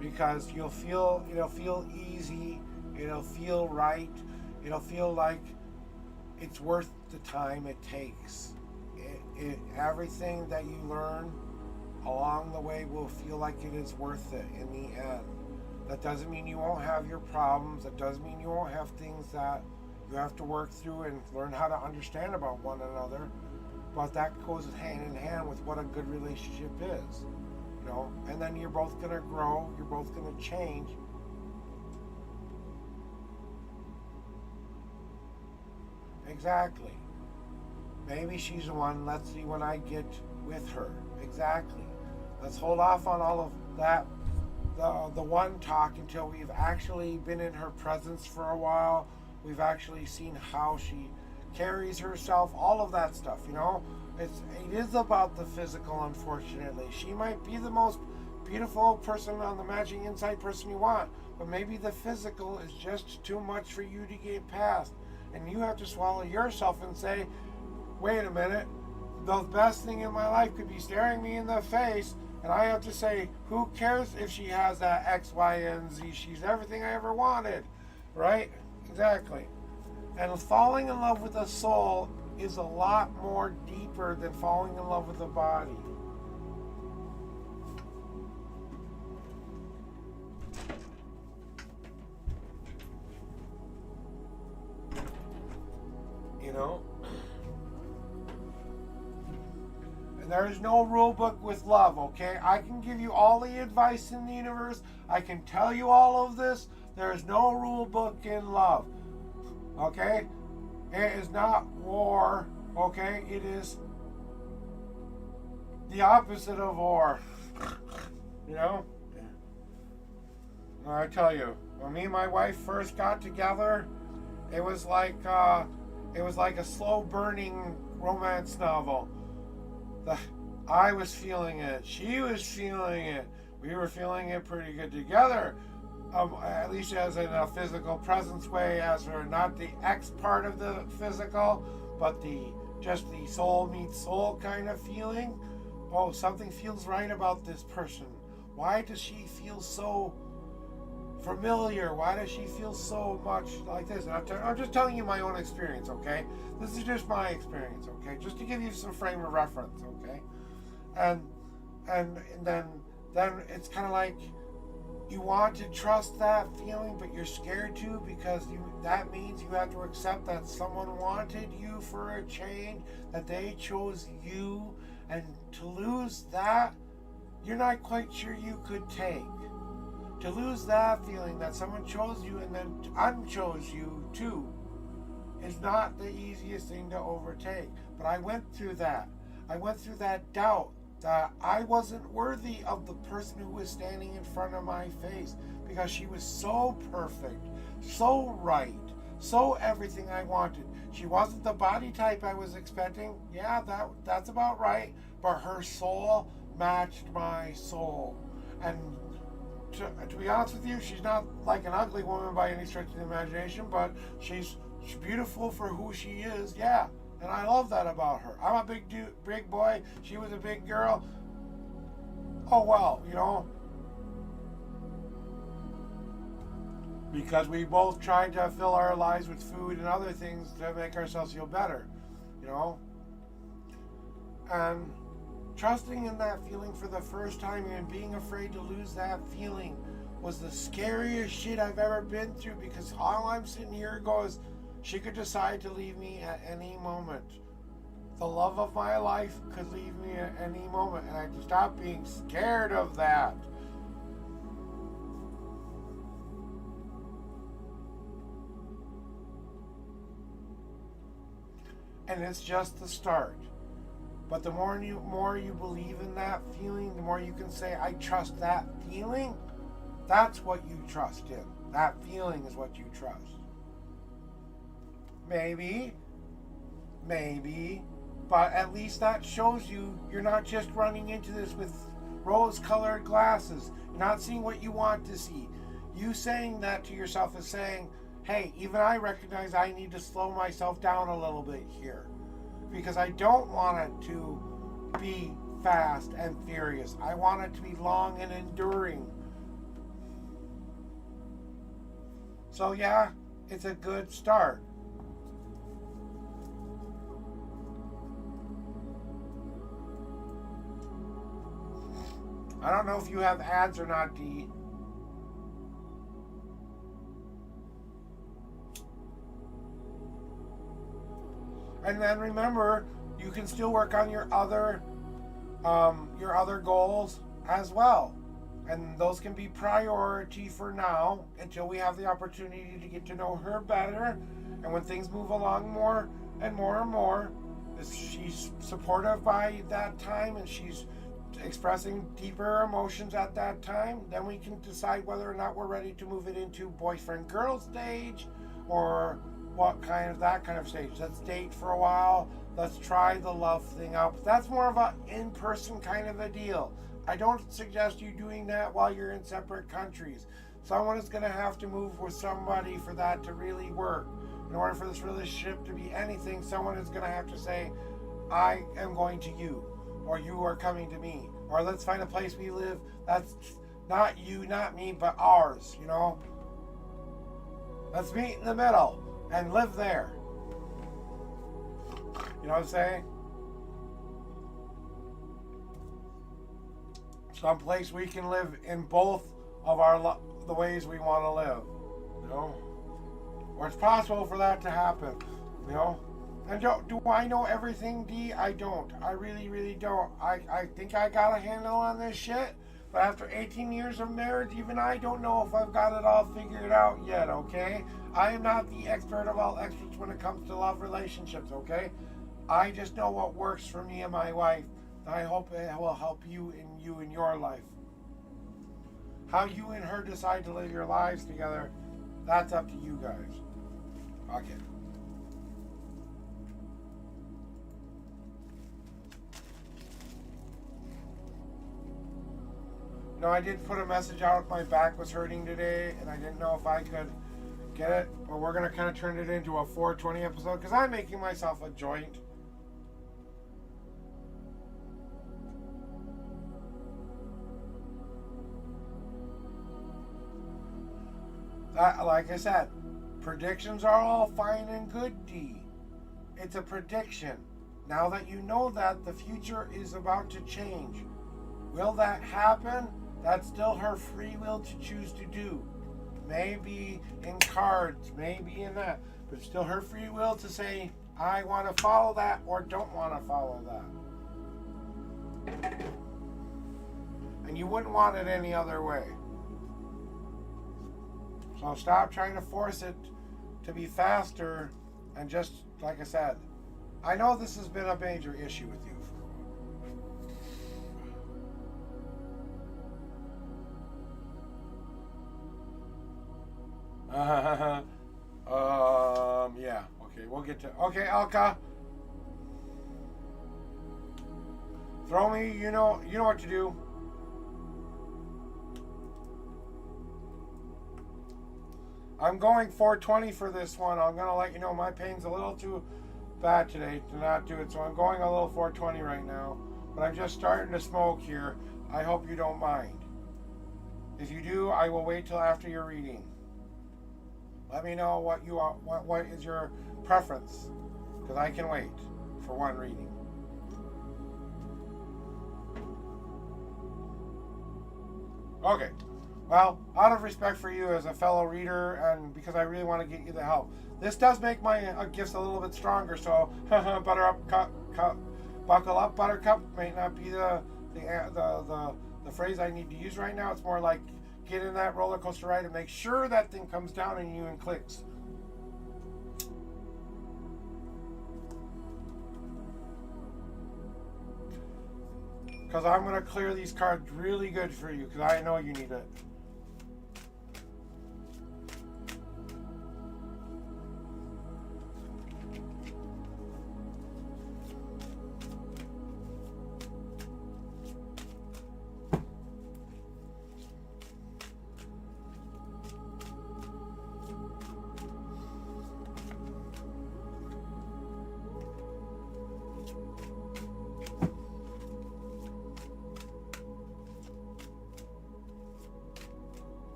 because it'll feel easy, it'll feel right, it'll feel like it's worth the time it takes. Everything that you learn along the way will feel like it is worth it in the end. That doesn't mean you won't have your problems. That doesn't mean you won't have things that you have to work through and learn how to understand about one another. But that goes hand in hand with what a good relationship is. And then you're both going to grow. You're both going to change. Exactly. Maybe she's the one. Let's see when I get with her. Exactly. Let's hold off on all of that, the one talk, until we've actually been in her presence for a while. We've actually seen how she carries herself, all of that stuff, It is about the physical, unfortunately. She might be the most beautiful person on the Matching Insight person you want, but maybe the physical is just too much for you to get past. And you have to swallow yourself and say, wait a minute, the best thing in my life could be staring me in the face, and I have to say, who cares if she has that X, Y, and Z? She's everything I ever wanted, right? Exactly. And falling in love with a soul is a lot more deeper than falling in love with a body. And there is no rule book with love, okay? I can give you all the advice in the universe. I can tell you all of this. There is no rule book in love, okay? It is not war, okay? It is the opposite of war, I tell you, when me and my wife first got together, it was like a slow burning romance novel. The, I was feeling it. She was feeling it. We were feeling it pretty good together. At least as in a physical presence way, as for not the X part of the physical, but the just the soul meets soul kind of feeling. Oh, something feels right about this person. Why does she feel so familiar? Why does she feel so much like this? And I'm just telling you my own experience, okay? This is just my experience, okay? Just to give you some frame of reference, okay? And then it's kind of like you want to trust that feeling, but you're scared to, because that means you have to accept that someone wanted you for a change, that they chose you, and to lose that, you're not quite sure you could take. To lose that feeling that someone chose you and then unchose you too is not the easiest thing to overtake. But I went through that. I went through that doubt that I wasn't worthy of the person who was standing in front of my face, because she was so perfect, so right, so everything I wanted. She wasn't the body type I was expecting. Yeah, that's about right. But her soul matched my soul. And to be honest with you, she's not like an ugly woman by any stretch of the imagination, but she's beautiful for who she is. Yeah. And I love that about her. I'm a big boy. She was a big girl. Oh well, because we both tried to fill our lives with food and other things to make ourselves feel better, And trusting in that feeling for the first time and being afraid to lose that feeling was the scariest shit I've ever been through, because all I'm sitting here goes, she could decide to leave me at any moment. The love of my life could leave me at any moment, and I had to stop being scared of that. And it's just the start. But the more you believe in that feeling, the more you can say, I trust that feeling. That's what you trust in. That feeling is what you trust. Maybe, but at least that shows you're not just running into this with rose-colored glasses. You're not seeing what you want to see. You saying that to yourself is saying, hey, even I recognize I need to slow myself down a little bit here, because I don't want it to be fast and furious. I want it to be long and enduring. So yeah, it's a good start. I don't know if you have ads or not, Dee. And then remember, you can still work on your other goals as well. And those can be priority for now until we have the opportunity to get to know her better. And when things move along more and more and more, if she's supportive by that time and she's expressing deeper emotions at that time, then we can decide whether or not we're ready to move it into boyfriend-girl stage, or that kind of stage. Let's date for a while. Let's try the love thing out. But that's more of an in-person kind of a deal. I don't suggest you doing that while you're in separate countries. Someone is going to have to move with somebody for that to really work. In order for this relationship to be anything, someone is going to have to say, I am going to you, or you are coming to me, or let's find a place we live that's not you, not me, but ours, Let's meet in the middle and live there. You know what I'm saying? Someplace we can live in both of the ways we want to live, Or it's possible for that to happen, And do I know everything, Dee? I don't. I really, really don't. I think I got a handle on this shit, but after 18 years of marriage, even I don't know if I've got it all figured out yet, okay? I am not the expert of all experts when it comes to love relationships, okay? I just know what works for me and my wife. I hope it will help you in your life. How you and her decide to live your lives together, that's up to you guys. Okay. No, I did put a message out. My back was hurting today, and I didn't know if I could get it. But we're going to kind of turn it into a 420 episode because I'm making myself a joint. That, like I said, predictions are all fine and good, D. It's a prediction. Now that you know that the future is about to change, will that happen? That's still her free will to choose to do. Maybe in cards, maybe in that. But it's still her free will to say, I want to follow that or don't want to follow that. And you wouldn't want it any other way. So stop trying to force it to be faster and just, like I said, I know this has been a major issue with you for a while. Yeah. Okay, we'll get to. Okay, Alka. Throw me. You know what to do. I'm going 420 for this one. I'm gonna let you know my pain's a little too bad today to not do it, so I'm going a little 420 right now. But I'm just starting to smoke here. I hope you don't mind. If you do, I will wait till after your reading. Let me know what you are. What is your preference? Because I can wait for one reading. Okay. Well, out of respect for you as a fellow reader, and because I really want to get you the help, this does make my gifts a little bit stronger. So, buckle up, Buttercup. May not be the phrase I need to use right now. It's more like get in that roller coaster ride and make sure that thing comes down on you and clicks. Because I'm going to clear these cards really good for you, because I know you need it.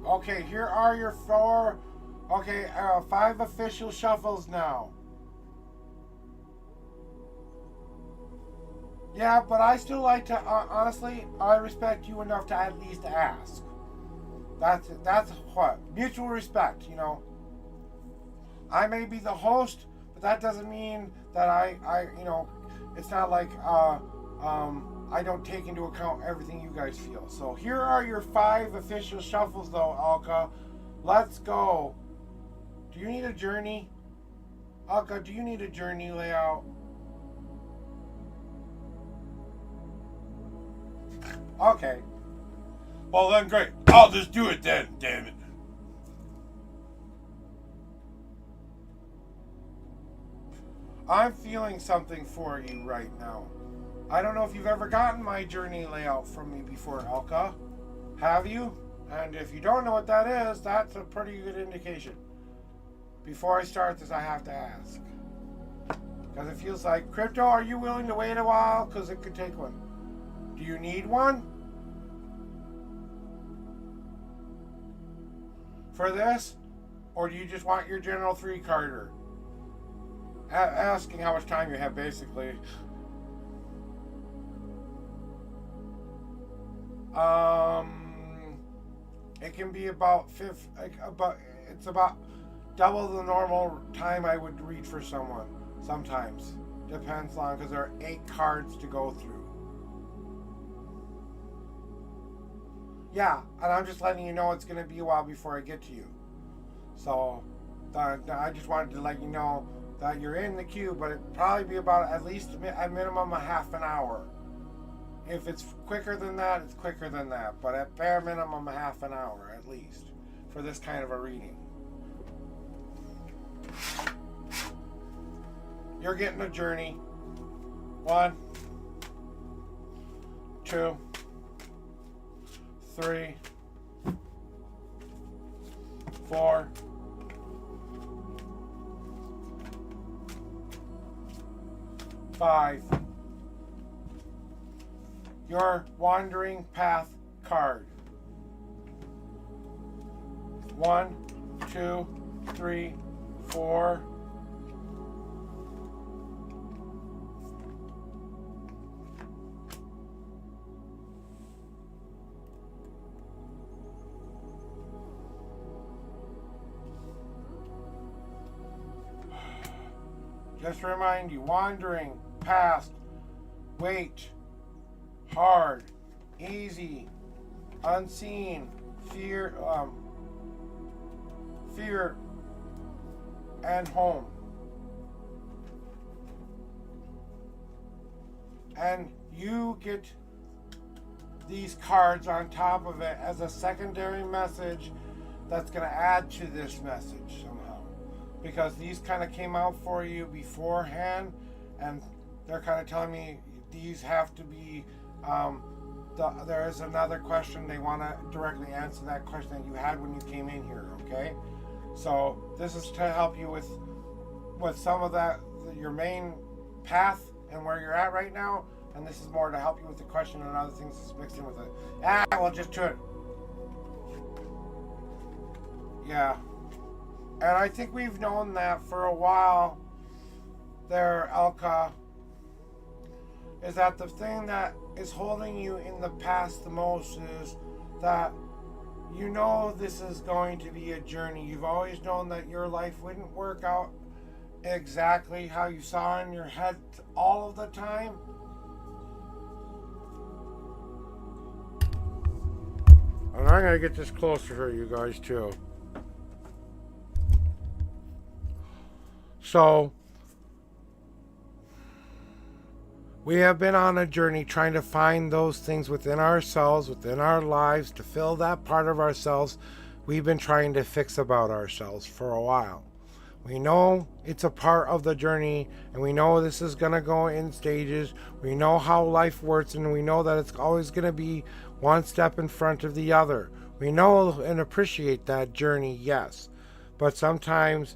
Okay, here are your 5 official shuffles now. Yeah, but I still like to, honestly, I respect you enough to at least ask. That's what? Mutual respect, you know. I may be the host, but that doesn't mean that I it's not like, I don't take into account everything you guys feel. So here are your 5 official shuffles, though, Alka. Let's go. Do you need a journey? Alka, do you need a journey layout? Okay. Well, then, great. I'll just do it then, damn it. I'm feeling something for you right now. I don't know if you've ever gotten my journey layout from me before, Alka. Have you? And if you don't know what that is, that's a pretty good indication. Before I start this, I have to ask. Because it feels like, Crypto, are you willing to wait a while? Because it could take one. Do you need one? For this? Or do you just want your General 3-carder? Asking how much time you have, basically. It can be about it's about double the normal time I would read for someone. Sometimes depends on, because there are 8 cards to go through. Yeah, and I'm just letting you know it's going to be a while before I get to you. So I just wanted to let you know that you're in the queue, but it'd probably be about at least a minimum of half an hour. If it's quicker than that, it's quicker than that. But at bare minimum, half an hour at least for this kind of a reading. You're getting a journey. 1, 2, 3, 4, 5. Your wandering path card. 1, 2, 3, 4. Just to remind you, wandering, past, wait, hard, easy, unseen, fear, fear, and home. And you get these cards on top of it as a secondary message that's going to add to this message somehow. Because these kind of came out for you beforehand, and they're kind of telling me these have to be, there is another question they want to directly answer that question that you had when you came in here, okay? So this is to help you with some of that, your main path and where you're at right now, and this is more to help you with the question and other things that's mixed in with it. Well, just do it. Yeah. And I think we've known that for a while there, Elka, is that the thing that is holding you in the past the most is that you know this is going to be a journey. You've always known that your life wouldn't work out exactly how you saw in your head all of the time. And I'm going to get this closer for you guys too. So, we have been on a journey trying to find those things within ourselves, within our lives, to fill that part of ourselves we've been trying to fix about ourselves for a while. We know it's a part of the journey, and we know this is going to go in stages. We know how life works, and we know that it's always going to be one step in front of the other. We know and appreciate that journey, yes. But sometimes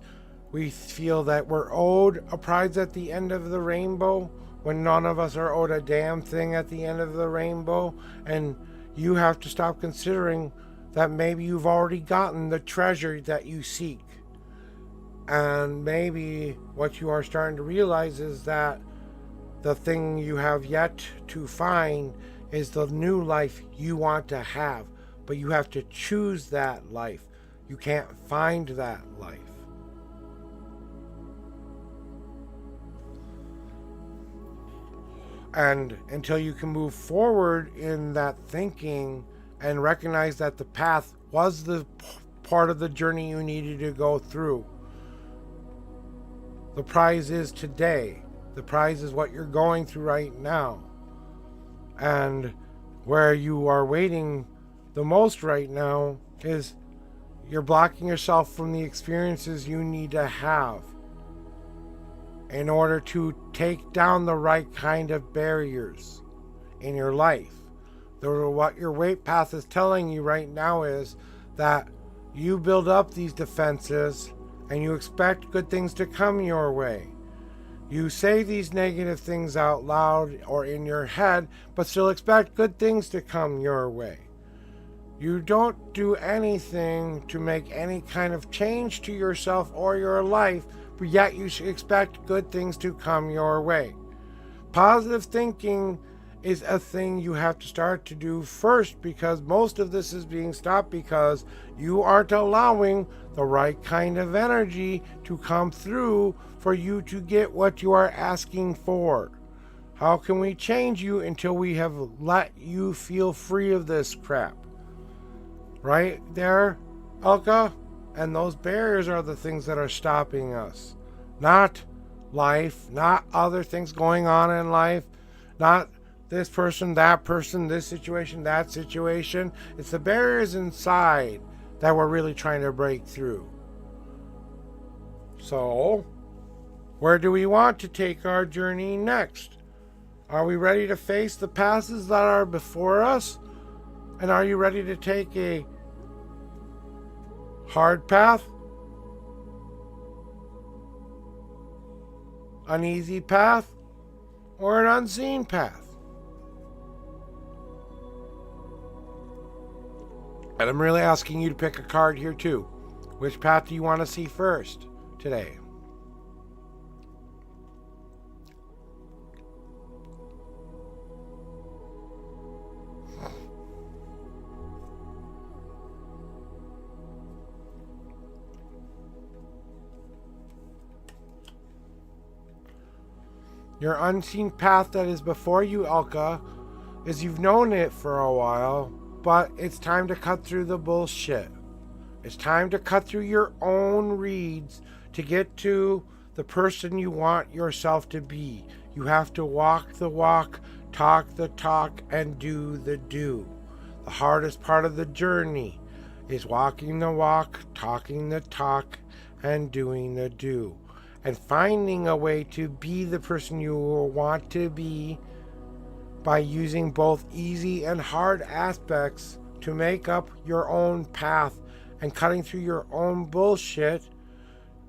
we feel that we're owed a prize at the end of the rainbow when none of us are owed a damn thing at the end of the rainbow. And you have to stop considering that maybe you've already gotten the treasure that you seek. And maybe what you are starting to realize is that the thing you have yet to find is the new life you want to have. But you have to choose that life. You can't find that life. And until you can move forward in that thinking and recognize that the path was the part of the journey you needed to go through. The prize is today. The prize is what you're going through right now. And where you are waiting the most right now is you're blocking yourself from the experiences you need to have in order to take down the right kind of barriers in your life. What your weight path is telling you right now is that you build up these defenses and you expect good things to come your way. You say these negative things out loud or in your head, but still expect good things to come your way. You don't do anything to make any kind of change to yourself or your life, but yet you should expect good things to come your way. Positive thinking is a thing you have to start to do first, because most of this is being stopped because you aren't allowing the right kind of energy to come through for you to get what you are asking for. How can we change you until we have let you feel free of this crap? Right there, Elka? And those barriers are the things that are stopping us. Not life, not other things going on in life, not this person, this situation, that situation. It's the barriers inside that we're really trying to break through. So, Where do we want to take our journey next? Are we ready to face the paths that are before us? And are you ready to take a hard path? An easy path? Or an unseen path? And I'm really asking you to pick a card here too. Which path do you want to see first today? Your unseen path that is before you, Elka, is you've known it for a while, but it's time to cut through the bullshit. It's time to cut through your own reeds to get to the person you want yourself to be. You have to walk the walk, talk the talk, and do the do. The hardest part of the journey is walking the walk, talking the talk, and doing the do. And finding a way to be the person you want to be by using both easy and hard aspects to make up your own path and cutting through your own bullshit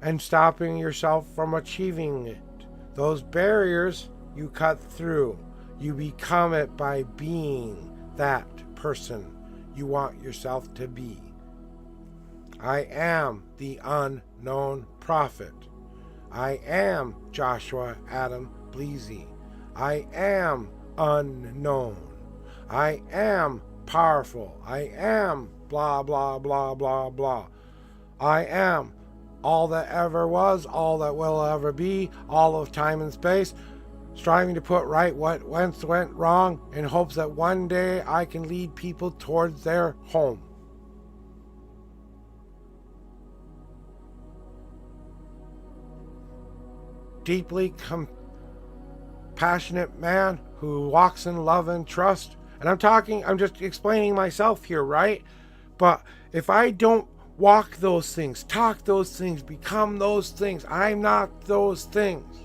and stopping yourself from achieving it. Those barriers you cut through. You become it by being that person you want yourself to be. I am the unknown prophet. I am Joshua Adam Bleasy. I am unknown. I am powerful. I am blah, blah, blah, blah, blah. I am all that ever was, all that will ever be, all of time and space, striving to put right what once went wrong in hopes that one day I can lead people towards their home. Deeply compassionate man who walks in love and trust. And I'm just explaining myself here, right? But if I don't walk those things, talk those things, become those things, I'm not those things.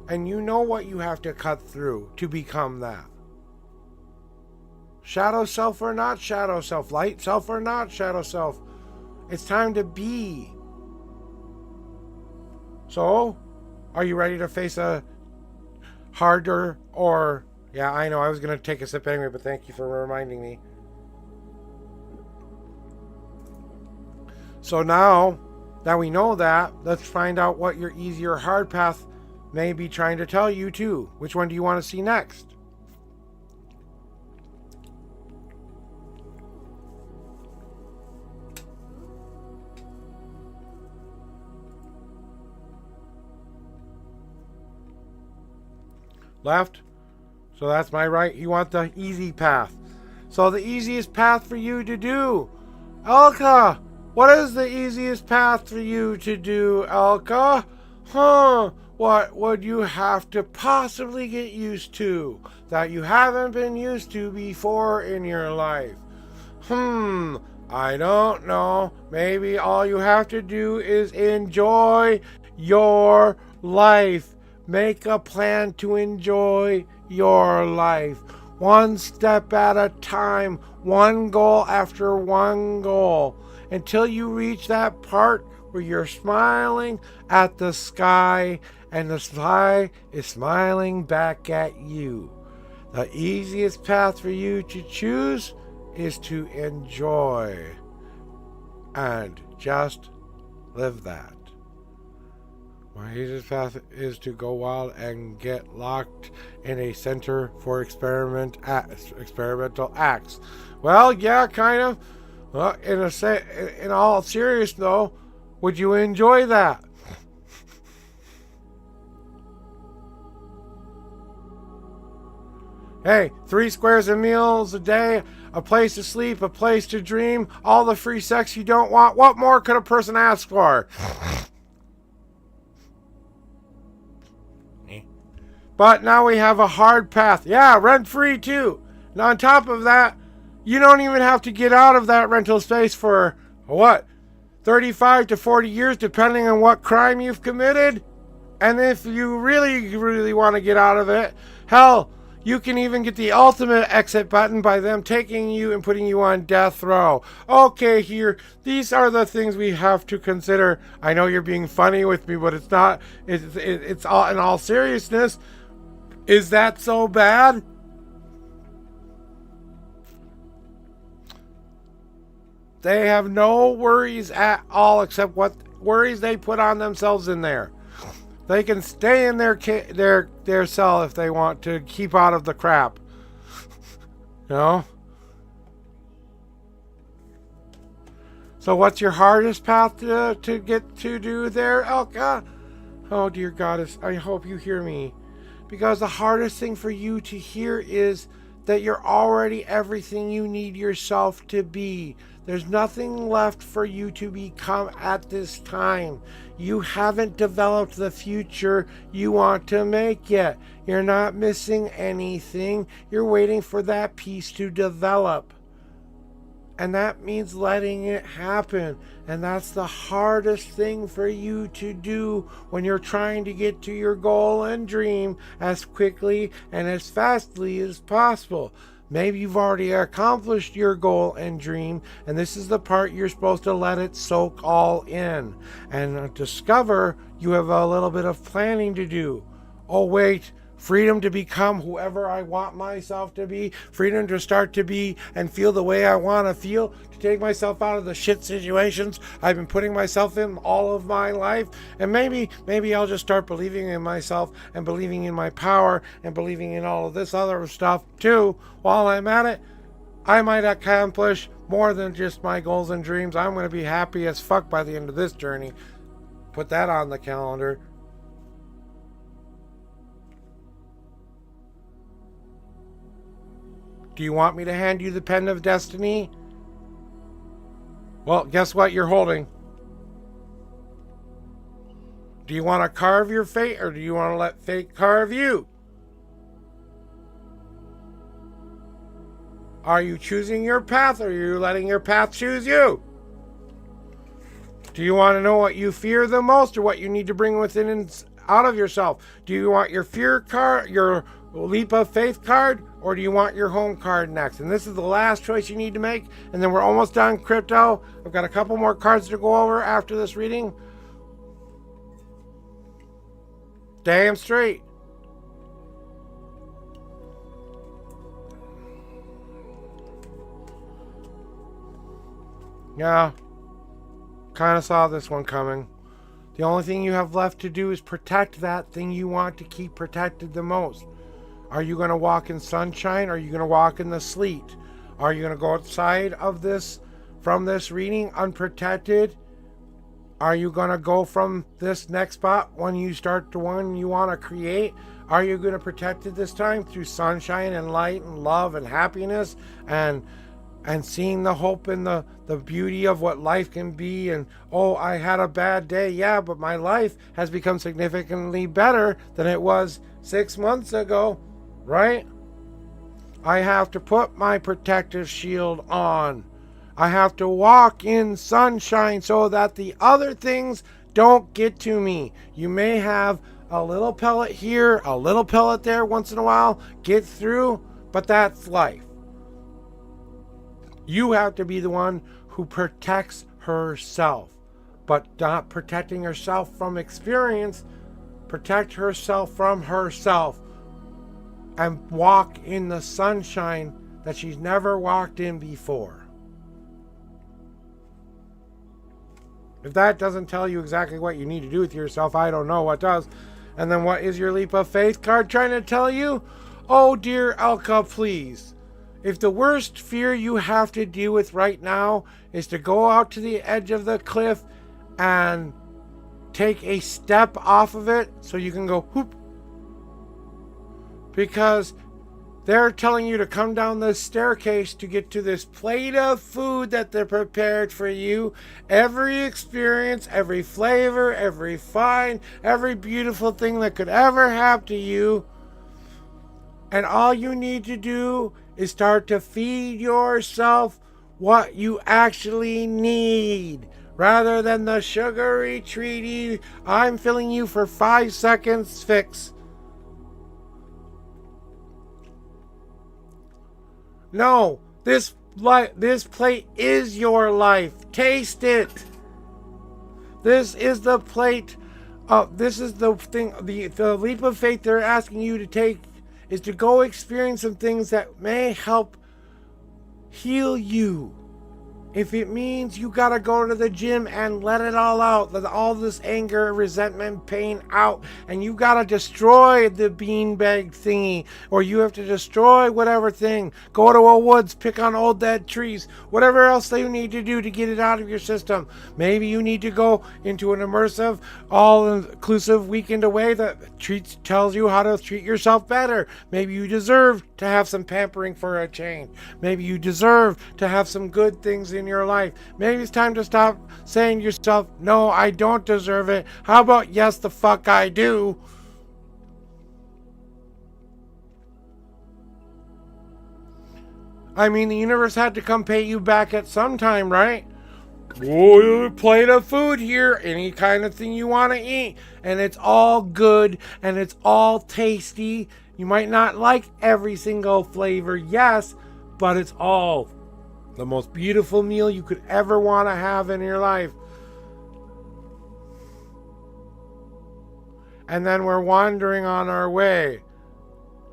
And you know what you have to cut through to become that. Shadow self or not shadow self, light self or not shadow self. It's time to be. So, are you ready to face a harder or... Yeah, I know, I was going to take a sip anyway, but thank you for reminding me. So now that we know that, let's find out what your easy or hard path may be trying to tell you too. Which one do you want to see next? Left. So that's my right. You want the easy path. So the easiest path for you to do. Elka, what is the easiest path for you to do, Elka? What would you have to possibly get used to that you haven't been used to before in your life? I don't know. Maybe all you have to do is enjoy your life. Make a plan to enjoy your life. One step at a time, one goal after one goal, until you reach that part where you're smiling at the sky and the sky is smiling back at you. The easiest path for you to choose is to enjoy and just live that. My easiest path is to go wild and get locked in a center for experimental acts. Well, yeah, kind of. Well, in all seriousness, though, would you enjoy that? Hey, 3 squares of meals a day, a place to sleep, a place to dream, all the free sex you don't want. What more could a person ask for? But now we have a hard path. Yeah, rent-free too. And on top of that, you don't even have to get out of that rental space for, what, 35 to 40 years, depending on what crime you've committed. And if you really, really want to get out of it, hell, you can even get the ultimate exit button by them taking you and putting you on death row. Okay, here, these are the things we have to consider. I know you're being funny with me, but it's not. It's all in all seriousness. Is that so bad? They have no worries at all except what worries they put on themselves in there. They can stay in their cell if they want to keep out of the crap. You know? So what's your hardest path to get to do there, Elka? Oh, dear goddess, I hope you hear me. Because the hardest thing for you to hear is that you're already everything you need yourself to be. There's nothing left for you to become at this time. You haven't developed the future you want to make yet. You're not missing anything. You're waiting for that piece to develop. And that means letting it happen. And that's the hardest thing for you to do when you're trying to get to your goal and dream as quickly and as fastly as possible. Maybe you've already accomplished your goal and dream, and this is the part you're supposed to let it soak all in and discover you have a little bit of planning to do. Oh, wait. Freedom to become whoever I want myself to be. Freedom to start to be and feel the way I want to feel. To take myself out of the shit situations I've been putting myself in all of my life. And maybe I'll just start believing in myself and believing in my power and believing in all of this other stuff too. While I'm at it, I might accomplish more than just my goals and dreams. I'm going to be happy as fuck by the end of this journey. Put that on the calendar. Do you want me to hand you the pen of destiny? Well, guess what you're holding? Do you want to carve your fate, or do you want to let fate carve you? Are you choosing your path, or are you letting your path choose you? Do you want to know what you fear the most, or what you need to bring within and out of yourself? Do you want your fear card, your leap of faith card, or do you want your home card next? And this is the last choice you need to make, and then we're almost done crypto. I've got a couple more cards to go over after this reading. Damn straight. Yeah, kind of saw this one coming. The only thing you have left to do is protect that thing you want to keep protected the most. Are you going to walk in sunshine? Or are you going to walk in the sleet? Are you going to go outside of this, from this reading, unprotected? Are you going to go from this next spot when you start the one you want to create? Are you going to protect it this time through sunshine and light and love and happiness and seeing the hope and the beauty of what life can be? And, oh, I had a bad day. Yeah, but my life has become significantly better than it was 6 months ago. Right? I have to put my protective shield on. I have to walk in sunshine so that the other things don't get to me. You may have a little pellet here, a little pellet there once in a while, get through, but that's life. You have to be the one who protects herself, but not protecting herself from experience. Protect herself from herself. And walk in the sunshine that she's never walked in before. If that doesn't tell you exactly what you need to do with yourself, I don't know what does. And then what is your leap of faith card trying to tell you? Oh, dear Elka, please. If the worst fear you have to deal with right now is to go out to the edge of the cliff and take a step off of it so you can go whoop, because they're telling you to come down this staircase to get to this plate of food that they're prepared for you. Every experience, every flavor, every find, every beautiful thing that could ever happen to you. And all you need to do is start to feed yourself what you actually need. rather than the sugary treaty I'm filling you for 5 seconds fix. No, this plate is your life. Taste it. This is the plate. This is the thing. The leap of faith they're asking you to take is to go experience some things that may help heal you. If it means you gotta go to the gym and let it all out, let all this anger, resentment, pain out, and you gotta destroy the beanbag thingy, or you have to destroy whatever thing, go to a woods, pick on old dead trees, whatever else they need to do to get it out of your system. Maybe you need to go into an immersive, all-inclusive weekend away that tells you how to treat yourself better. Maybe you deserve to have some pampering for a change. Maybe you deserve to have some good things in your life. Maybe it's time to stop saying to yourself, no, I don't deserve it. How about, yes, the fuck I do? I mean, the universe had to come pay you back at some time, right? Oh, plate of food here, any kind of thing you want to eat, and it's all good and it's all tasty. You might not like every single flavor, yes, but it's all the most beautiful meal you could ever want to have in your life. And then we're wandering on our way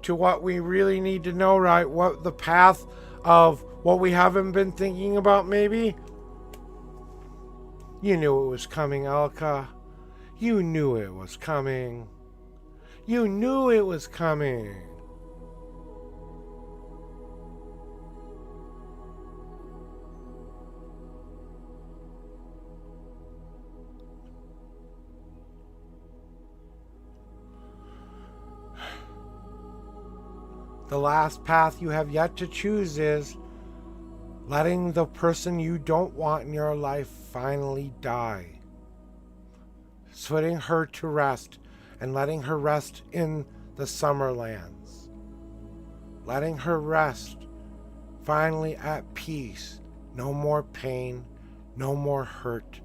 to what we really need to know, right? What the path of what we haven't been thinking about, maybe? You knew it was coming, Elka. You knew it was coming. You knew it was coming. The last path you have yet to choose is letting the person you don't want in your life finally die. Putting her to rest and letting her rest in the Summerlands. Letting her rest finally at peace. No more pain, no more hurt,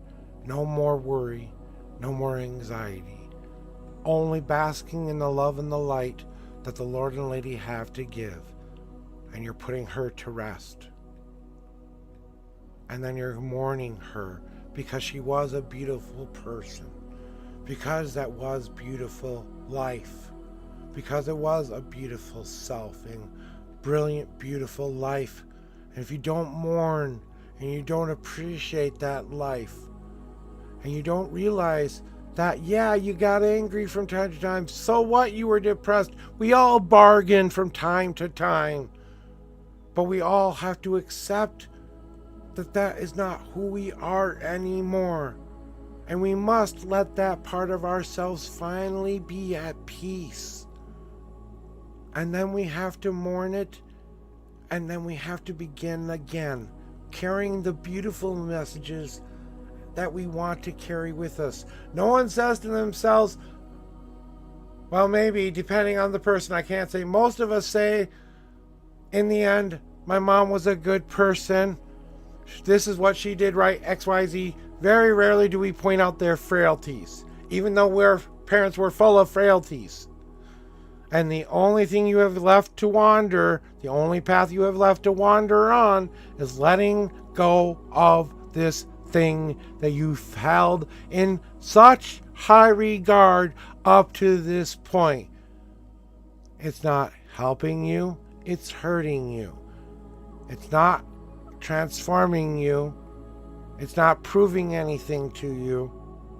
no more worry, no more anxiety. Only basking in the love and the light that the Lord and Lady have to give. And you're putting her to rest. And then you're mourning her because she was a beautiful person. Because that was beautiful life. Because it was a beautiful self and brilliant, beautiful life. And if you don't mourn and you don't appreciate that life and you don't realize that, yeah, you got angry from time to time. So what? You were depressed. We all bargain from time to time. But we all have to accept that that is not who we are anymore. And we must let that part of ourselves finally be at peace. And then we have to mourn it. And then we have to begin again, carrying the beautiful messages that we want to carry with us. No one says to themselves, well, maybe, depending on the person, I can't say. Most of us say, in the end, my mom was a good person. This is what she did right, XYZ. Very rarely do we point out their frailties, even though our parents were full of frailties. And the only thing you have left to wander, the only path you have left to wander on, is letting go of this thing that you've held in such high regard up to this point. It's not helping you, it's hurting you. It's not transforming you. It's not proving anything to you.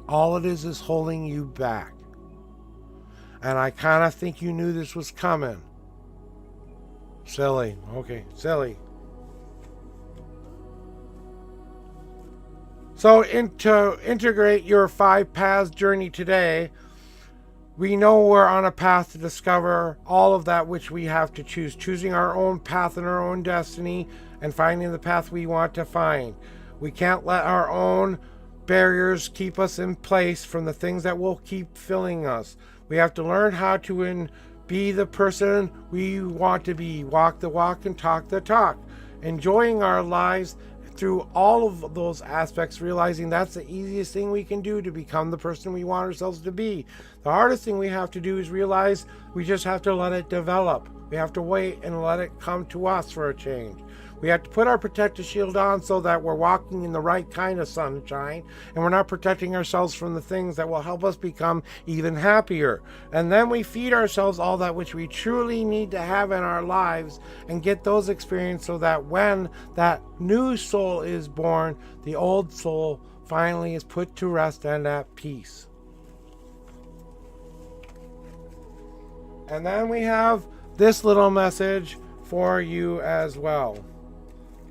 All it is holding you back. And I kind of think you knew this was coming. Silly. Okay, silly. So to integrate your 5 paths journey today, we know we're on a path to discover all of that which we have to choose. Choosing our own path and our own destiny and finding the path we want to find. We can't let our own barriers keep us in place from the things that will keep filling us. We have to learn how to be the person we want to be. Walk the walk and talk the talk. Enjoying our lives through all of those aspects, realizing that's the easiest thing we can do to become the person we want ourselves to be. The hardest thing we have to do is realize we just have to let it develop. We have to wait and let it come to us for a change. We have to put our protective shield on so that we're walking in the right kind of sunshine and we're not protecting ourselves from the things that will help us become even happier. And then we feed ourselves all that which we truly need to have in our lives and get those experiences so that when that new soul is born, the old soul finally is put to rest and at peace. And then we have this little message for you as well.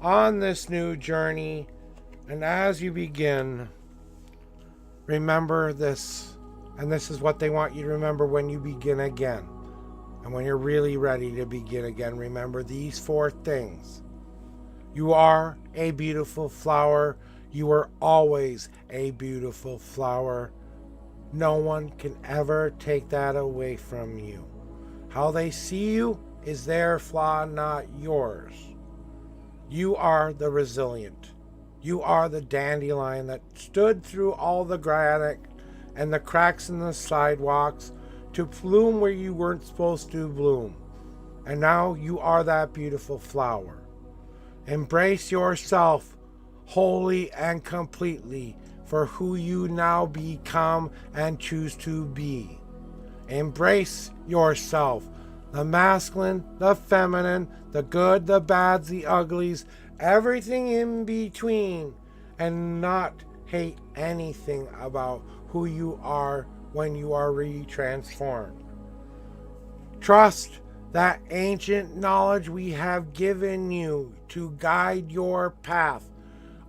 On this new journey, and as you begin, remember this, and this is what they want you to remember when you begin again. And when you're really ready to begin again, remember these 4 things. You are a beautiful flower. You were always a beautiful flower. No one can ever take that away from you. How they see you is their flaw, not yours. You are the resilient. You are the dandelion that stood through all the granite and the cracks in the sidewalks to bloom where you weren't supposed to bloom. And now you are that beautiful flower. Embrace yourself wholly and completely for who you now become and choose to be. Embrace yourself. The masculine, the feminine, the good, the bads, the uglies, everything in between, and not hate anything about who you are when you are re-transformed. Trust that ancient knowledge we have given you to guide your path.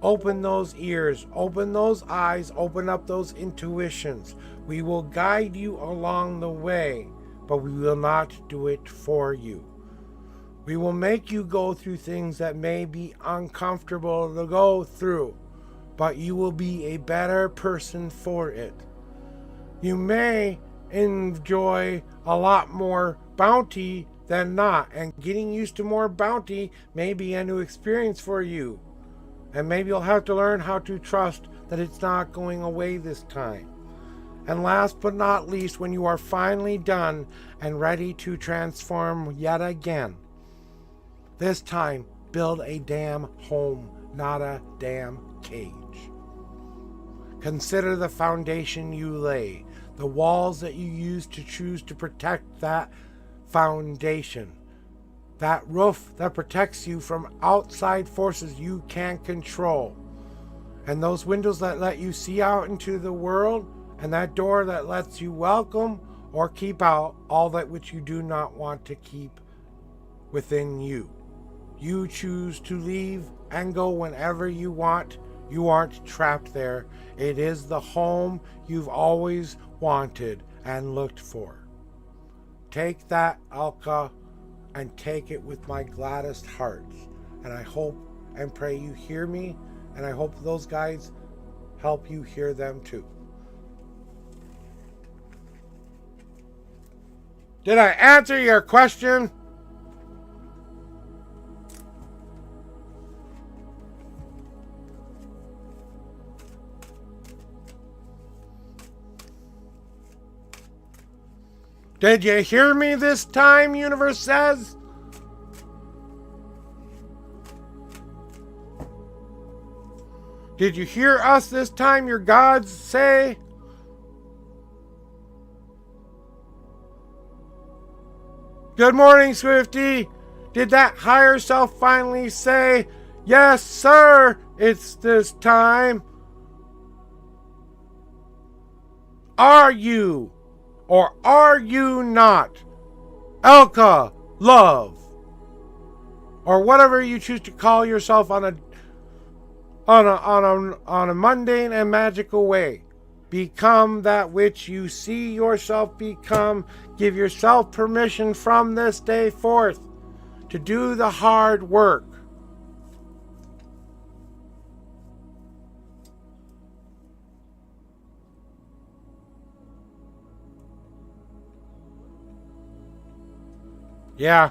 Open those ears, open those eyes, open up those intuitions. We will guide you along the way, but we will not do it for you. We will make you go through things that may be uncomfortable to go through, but you will be a better person for it. You may enjoy a lot more bounty than not, and getting used to more bounty may be a new experience for you. And maybe you'll have to learn how to trust that it's not going away this time. And last but not least, when you are finally done and ready to transform yet again, this time build a damn home, not a damn cage. Consider the foundation you lay, the walls that you use to choose to protect that foundation, that roof that protects you from outside forces you can't control, and those windows that let you see out into the world, and that door that lets you welcome or keep out all that which you do not want to keep within you. You choose to leave and go whenever you want. You aren't trapped there. It is the home you've always wanted and looked for. Take that, Alka, and take it with my gladdest hearts. And I hope and pray you hear me, and I hope those guys help you hear them too. Did I answer your question? Did you hear me this time, Universe says? Did you hear us this time, your gods say? Good morning, Swifty. Did that higher self finally say, yes, sir, it's this time? Are you, or are you not, Elka, love, or whatever you choose to call yourself on a mundane and magical way? Become that which you see yourself become. Give yourself permission from this day forth to do the hard work. Yeah,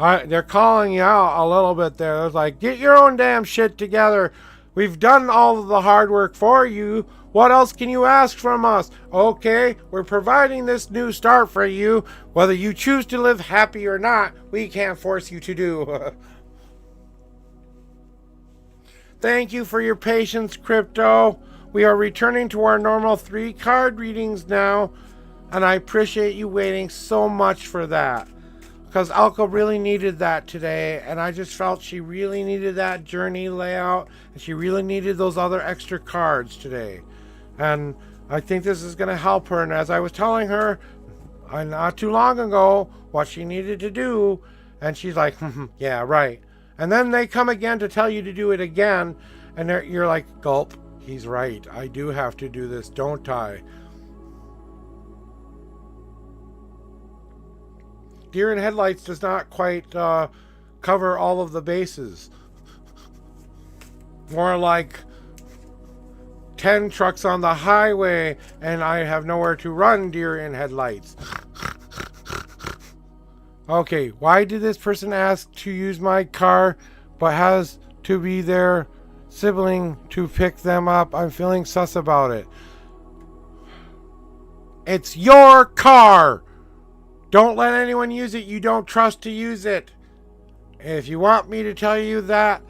They're calling you out a little bit there. It's like, get your own damn shit together. We've done all of the hard work for you. What else can you ask from us? Okay, we're providing this new start for you. Whether you choose to live happy or not, we can't force you to do. Thank you for your patience, Crypto. We are returning to our normal 3 card readings now, and I appreciate you waiting so much for that. Because Alka really needed that today, and I just felt she really needed that journey layout, and she really needed those other extra cards today. And I think this is going to help her, and as I was telling her not too long ago what she needed to do, and she's like, yeah, right. And then they come again to tell you to do it again, and you're like, gulp, he's right. I do have to do this, don't I? Deer in headlights does not quite cover all of the bases. More like 10 trucks on the highway and I have nowhere to run deer in headlights. Okay, why did this person ask to use my car but has to be their sibling to pick them up? I'm feeling sus about it. It's your car! Don't let anyone use it you don't trust to use it. If you want me to tell you that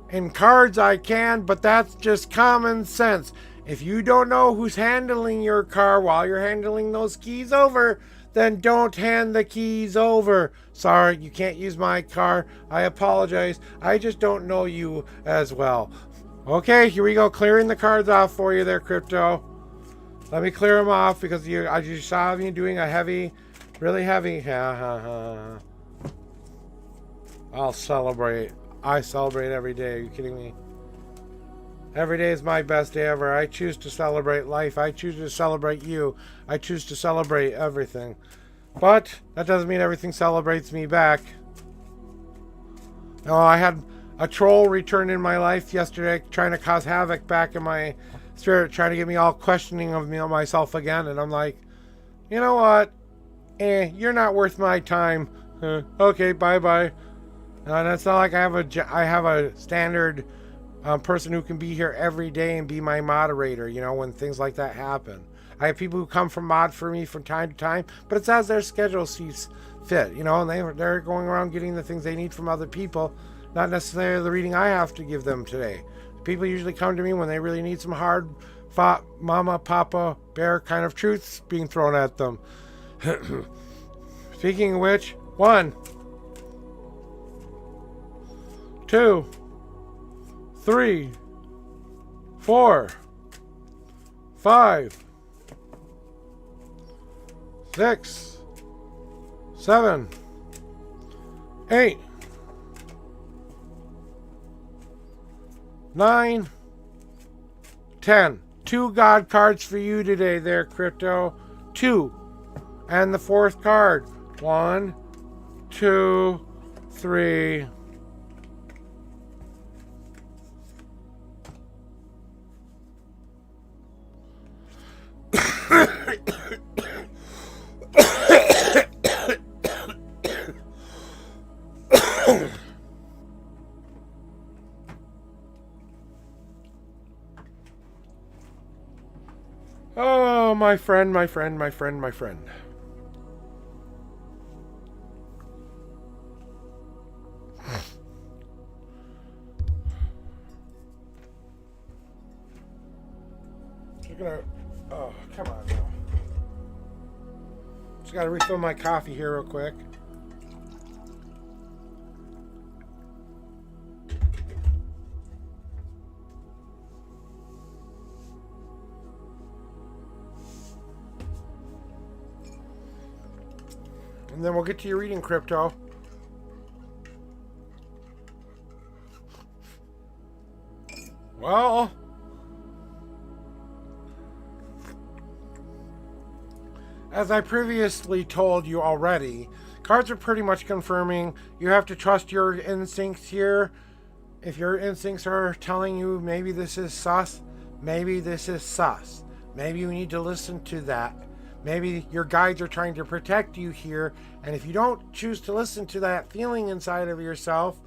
in cards, I can, but that's just common sense. If you don't know who's handling your car while you're handling those keys over, then don't hand the keys over. Sorry, you can't use my car. I apologize. I just don't know you as well. Okay, here we go. Clearing the cards off for you there, Crypto. Let me clear them off because I just saw you doing a heavy... Really heavy. I'll celebrate. I celebrate every day. Are you kidding me? Every day is my best day ever. I choose to celebrate life. I choose to celebrate you. I choose to celebrate everything. But that doesn't mean everything celebrates me back. Oh, I had a troll return in my life yesterday trying to cause havoc back in my spirit, trying to get me all questioning of myself again. And I'm like, you know what? You're not worth my time. Okay, bye-bye. And it's not like I have a standard person who can be here every day and be my moderator, you know, when things like that happen. I have people who come from mod for me from time to time, but it's as their schedule sees fit, you know, and they're going around getting the things they need from other people, not necessarily the reading I have to give them today. People usually come to me when they really need some hard fought mama, papa, bear kind of truths being thrown at them. Speaking of which, 1, 2, 3, 4, 5, 6, 7, 8, 9, 10. 2 God cards for you today there, Crypto. 2. And the 4th card. 1, 2, 3. Oh, my friend, my friend, my friend, my friend. Oh, come on now. Just gotta refill my coffee here real quick. And then we'll get to your reading, Crypto. Well, as I previously told you already, cards are pretty much confirming you have to trust your instincts here. If your instincts are telling you maybe this is sus, maybe this is sus. Maybe you need to listen to that. Maybe your guides are trying to protect you here. And if you don't choose to listen to that feeling inside of yourself,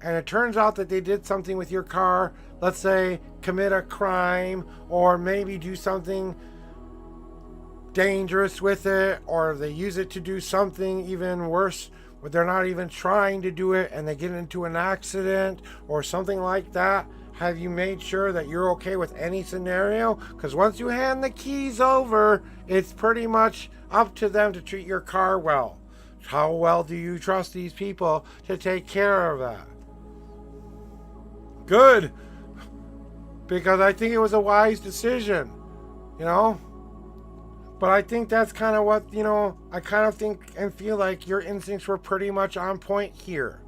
and it turns out that they did something with your car, let's say commit a crime, or maybe do something dangerous with it, or they use it to do something even worse where they're not even trying to do it and they get into an accident or something like that, have you made sure that you're okay with any scenario? Because once you hand the keys over, it's pretty much up to them to treat your car well. How well do you trust these people to take care of that? Good. Because I think it was a wise decision, you know? But I think that's kind of what, I kind of think and feel like your instincts were pretty much on point here,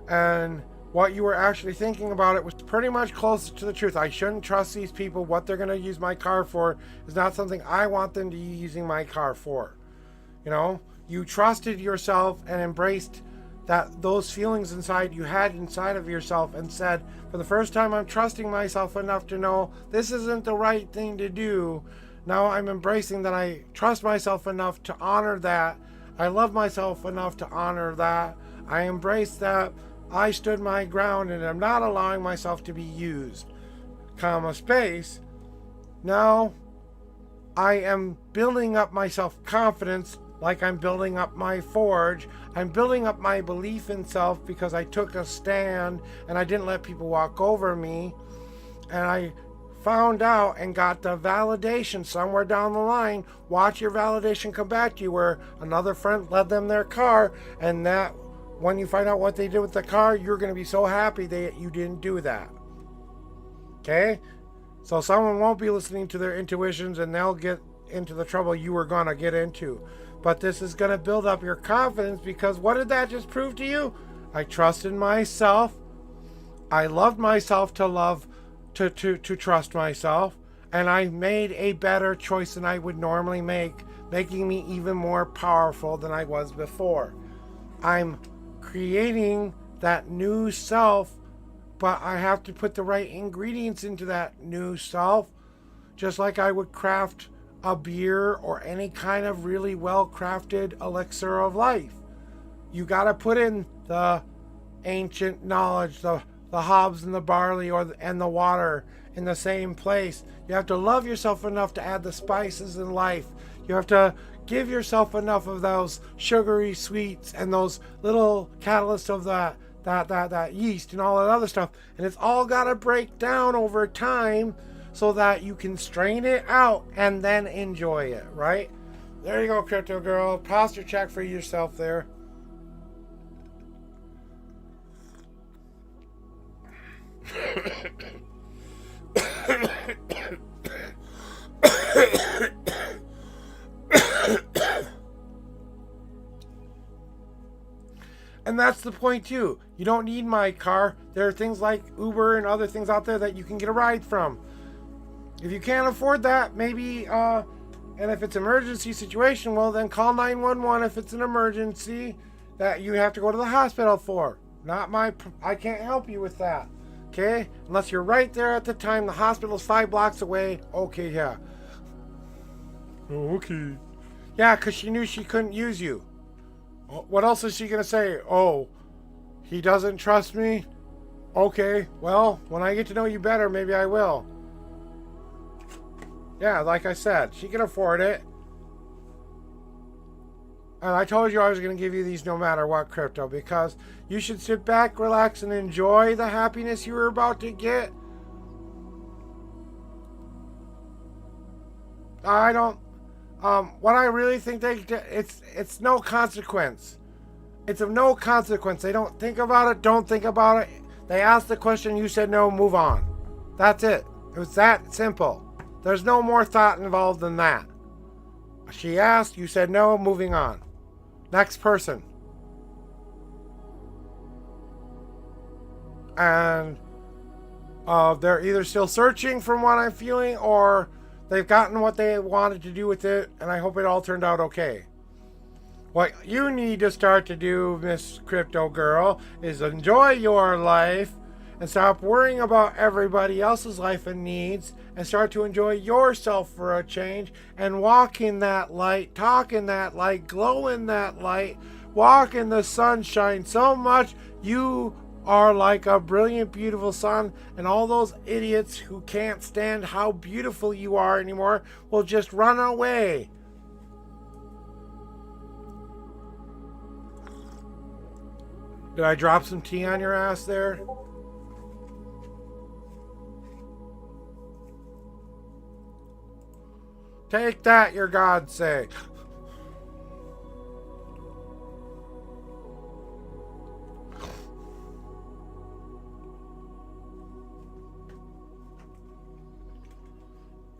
And what you were actually thinking about it was pretty much close to the truth. I shouldn't trust these people. What they're going to use my car for is not something I want them to be using my car for. You trusted yourself and embraced those feelings you had inside of yourself and said, for the first time, I'm trusting myself enough to know this isn't the right thing to do. Now I'm embracing that I trust myself enough to honor that. I love myself enough to honor that. I embrace that I stood my ground and am not allowing myself to be used. Space. Now I am building up my self-confidence like I'm building up my forge. I'm building up my belief in self because I took a stand and I didn't let people walk over me. And I found out and got the validation somewhere down the line. Watch your validation come back to you where another friend led them their car, and that when you find out what they did with the car, you're going to be so happy that you didn't do that. Okay? So someone won't be listening to their intuitions and they'll get into the trouble you were going to get into. But this is going to build up your confidence because what did that just prove to you? I trusted myself. I loved myself to trust myself. And I made a better choice than I would normally make, making me even more powerful than I was before. I'm creating that new self, but I have to put the right ingredients into that new self, just like I would craft a beer or any kind of really well-crafted elixir of life. You got to put in the ancient knowledge, the hops and the barley and the water in the same place. You have to love yourself enough to add the spices in life. You have to give yourself enough of those sugary sweets and those little catalysts of that yeast and all that other stuff. And it's all got to break down over time so that you can strain it out and then enjoy it, right? There you go, Crypto Girl. Posture check for yourself there. And that's the point too. You don't need my car. There are things like Uber and other things out there that you can get a ride from. If you can't afford that, maybe, and if it's an emergency situation, well then call 911 if it's an emergency that you have to go to the hospital for. I can't help you with that. Okay? Unless you're right there at the time, the hospital's 5 blocks away. Okay, yeah. Oh, okay. Yeah, because she knew she couldn't use you. What else is she going to say? Oh, he doesn't trust me? Okay, well, when I get to know you better, maybe I will. Yeah, like I said, she can afford it. And I told you I was going to give you these no matter what, Crypto, because you should sit back, relax, and enjoy the happiness you were about to get. What I really think it's no consequence. It's of no consequence. They don't think about it, don't think about it. They asked the question, you said no, move on. That's it. It was that simple. There's no more thought involved than that. She asked, you said no, moving on. Next person. And they're either still searching from what I'm feeling or they've gotten what they wanted to do with it, and I hope it all turned out okay. What you need to start to do, Miss Crypto Girl, is enjoy your life and stop worrying about everybody else's life and needs and start to enjoy yourself for a change and walk in that light, talk in that light, glow in that light, walk in the sunshine so much you are like a brilliant, beautiful sun, and all those idiots who can't stand how beautiful you are anymore will just run away. Did I drop some tea on your ass there? Take that, your God's sake.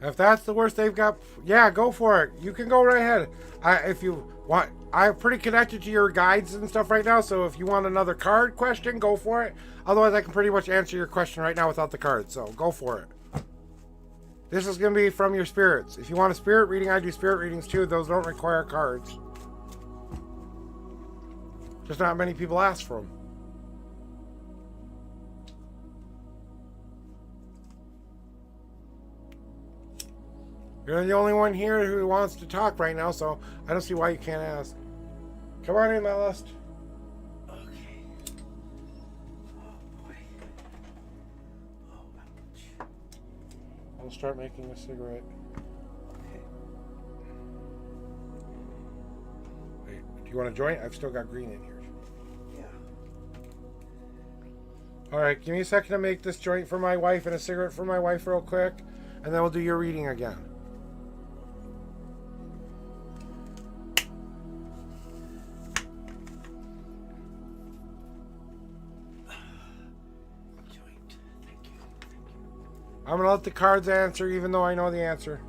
If that's the worst they've got, yeah, go for it. You can go right ahead. If you want, I'm pretty connected to your guides and stuff right now, so if you want another card question, go for it. Otherwise, I can pretty much answer your question right now without the cards, so go for it. This is going to be from your spirits. If you want a spirit reading, I do spirit readings too. Those don't require cards. Just not many people ask for them. You're the only one here who wants to talk right now, so I don't see why you can't ask. Come on in, my list. Okay. Oh, boy. Oh, ouch. I'll start making a cigarette. Okay. Wait, do you want a joint? I've still got green in here. Yeah. Alright, give me a second to make this joint for my wife and a cigarette for my wife real quick, and then we'll do your reading again. I'm going to let the cards answer even though I know the answer.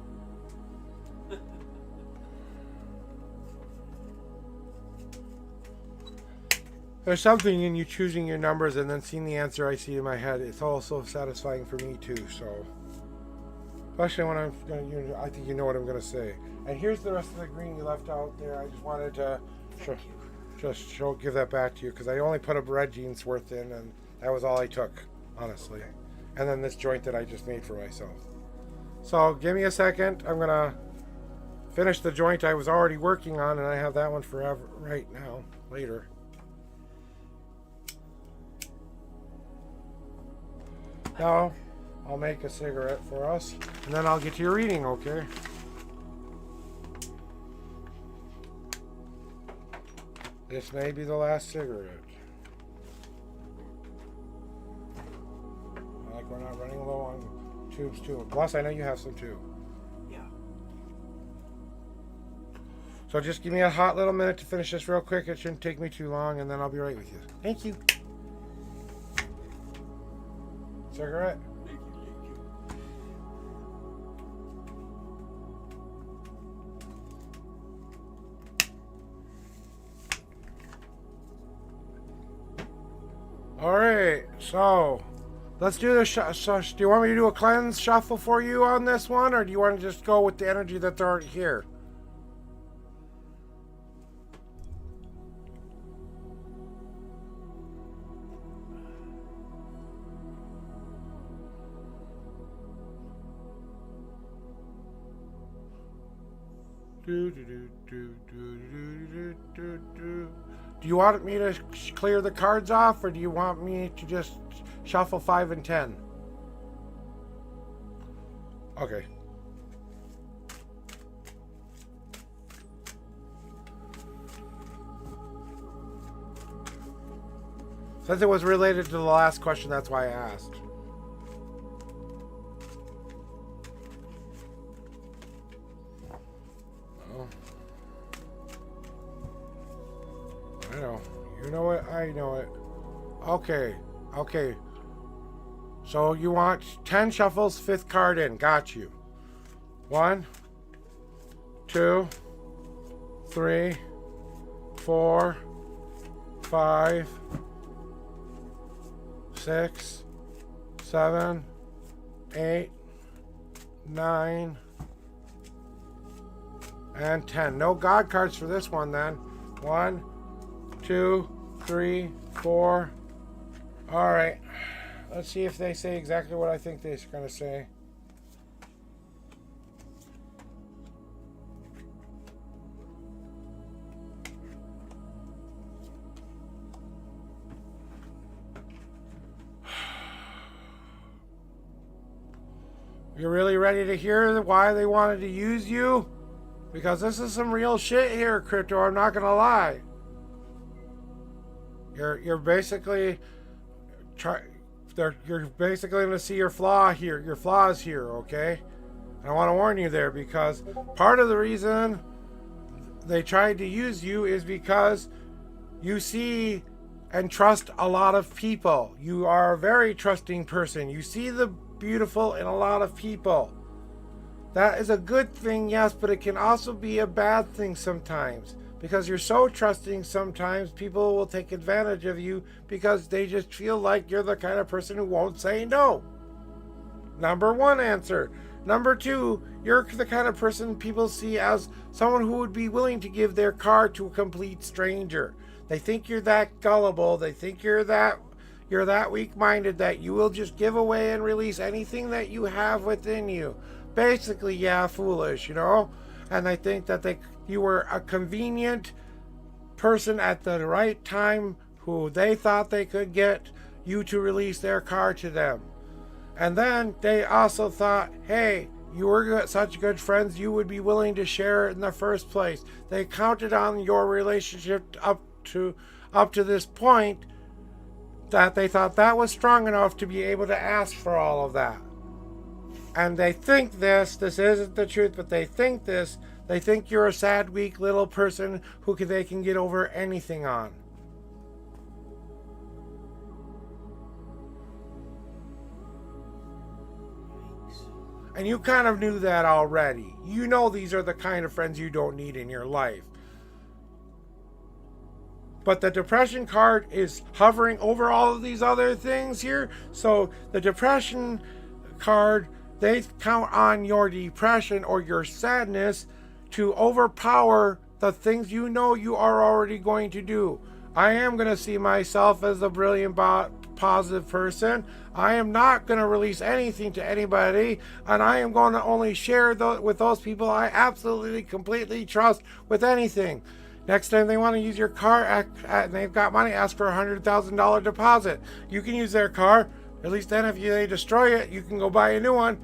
There's something in you choosing your numbers and then seeing the answer I see in my head. It's also satisfying for me too, so. Especially when I'm going to, I think you know what I'm going to say. And here's the rest of the green you left out there. I just wanted to give that back to you because I only put a red jeans worth in and that was all I took, honestly. And then this joint that I just made for myself. So give me a second. I'm gonna finish the joint I was already working on, and I have that one forever right now. Later. Now I'll make a cigarette for us, and then I'll get to your reading. Okay. This may be the last cigarette. We're not running low on tubes too. Plus, I know you have some too. Yeah. So just give me a hot little minute to finish this real quick. It shouldn't take me too long, and then I'll be right with you. Thank you. Cigarette? Thank you. All right, so let's do the do you want me to do a cleanse shuffle for you on this one, or do you want to just go with the energy that's already here? Do you want me to clear the cards off, or do you want me to just shuffle 5 and 10? Okay. Since it was related to the last question, that's why I asked. Oh. I know. You know it, I know it. Okay. Okay. So you want 10 shuffles, 5th card in. Got you. 1, 2, 3, 4, 5, 6, 7, 8, 9, and 10. No God cards for this one then. 1, 2, 3, 4. All right. Let's see if they say exactly what I think they're going to say. You're really ready to hear why they wanted to use you? Because this is some real shit here, Crypto. I'm not going to lie. You're basically you're basically going to see your flaws here, okay? And I want to warn you there, because part of the reason they tried to use you is because you see and trust a lot of people. You are a very trusting person. You see the beautiful in a lot of people. That is a good thing, yes, but it can also be a bad thing sometimes. Because you're so trusting, sometimes people will take advantage of you because they just feel like you're the kind of person who won't say no. Number one answer. Number two, you're the kind of person people see as someone who would be willing to give their car to a complete stranger. They think you're that gullible. They think you're that weak-minded that you will just give away and release anything that you have within you. Basically, yeah, foolish, you know? And they think that you were a convenient person at the right time who they thought they could get you to release their car to them. And then they also thought, hey, you were such good friends, you would be willing to share it in the first place. They counted on your relationship up to this point that they thought that was strong enough to be able to ask for all of that. And they think this isn't the truth, but they think this. They think you're a sad, weak little person they can get over anything on. And you kind of knew that already. You know these are the kind of friends you don't need in your life. But the depression card is hovering over all of these other things here. So the depression card, they count on your depression or your sadness to overpower the things you know you are already going to do. I am going to see myself as a brilliant, positive person. I am not going to release anything to anybody, and I am going to only share with those people I absolutely, completely trust with anything. Next time they want to use your car and they've got money, ask for a $100,000 deposit. You can use their car. At least then if they destroy it, you can go buy a new one.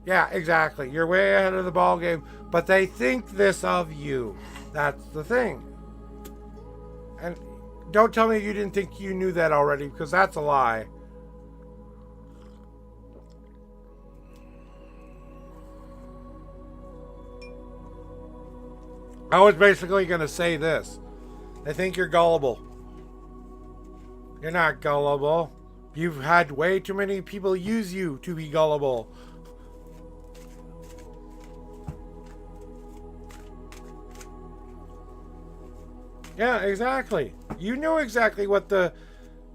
Yeah, exactly. You're way ahead of the ball game, but they think this of you. That's the thing. And don't tell me you didn't think you knew that already, because that's a lie. I was basically going to say this. They think you're gullible. You're not gullible. You've had way too many people use you to be gullible. Yeah, exactly. You knew exactly what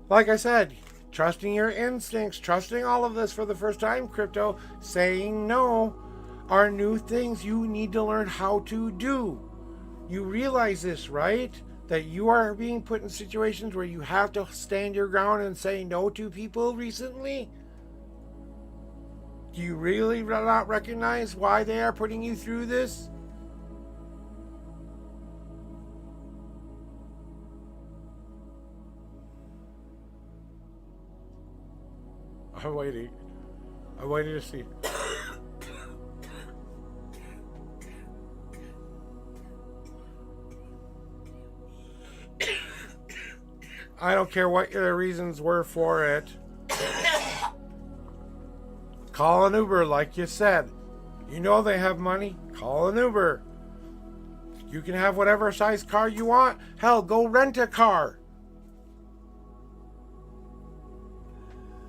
like I said, trusting your instincts, trusting all of this for the first time, Crypto, saying no are new things you need to learn how to do. You realize this, right? That you are being put in situations where you have to stand your ground and say no to people recently? Do you really not recognize why they are putting you through this? I'm waiting. I'm waiting to see. I don't care what your reasons were for it. Call an Uber, like you said. You know they have money. Call an Uber. You can have whatever size car you want. Hell, go rent a car.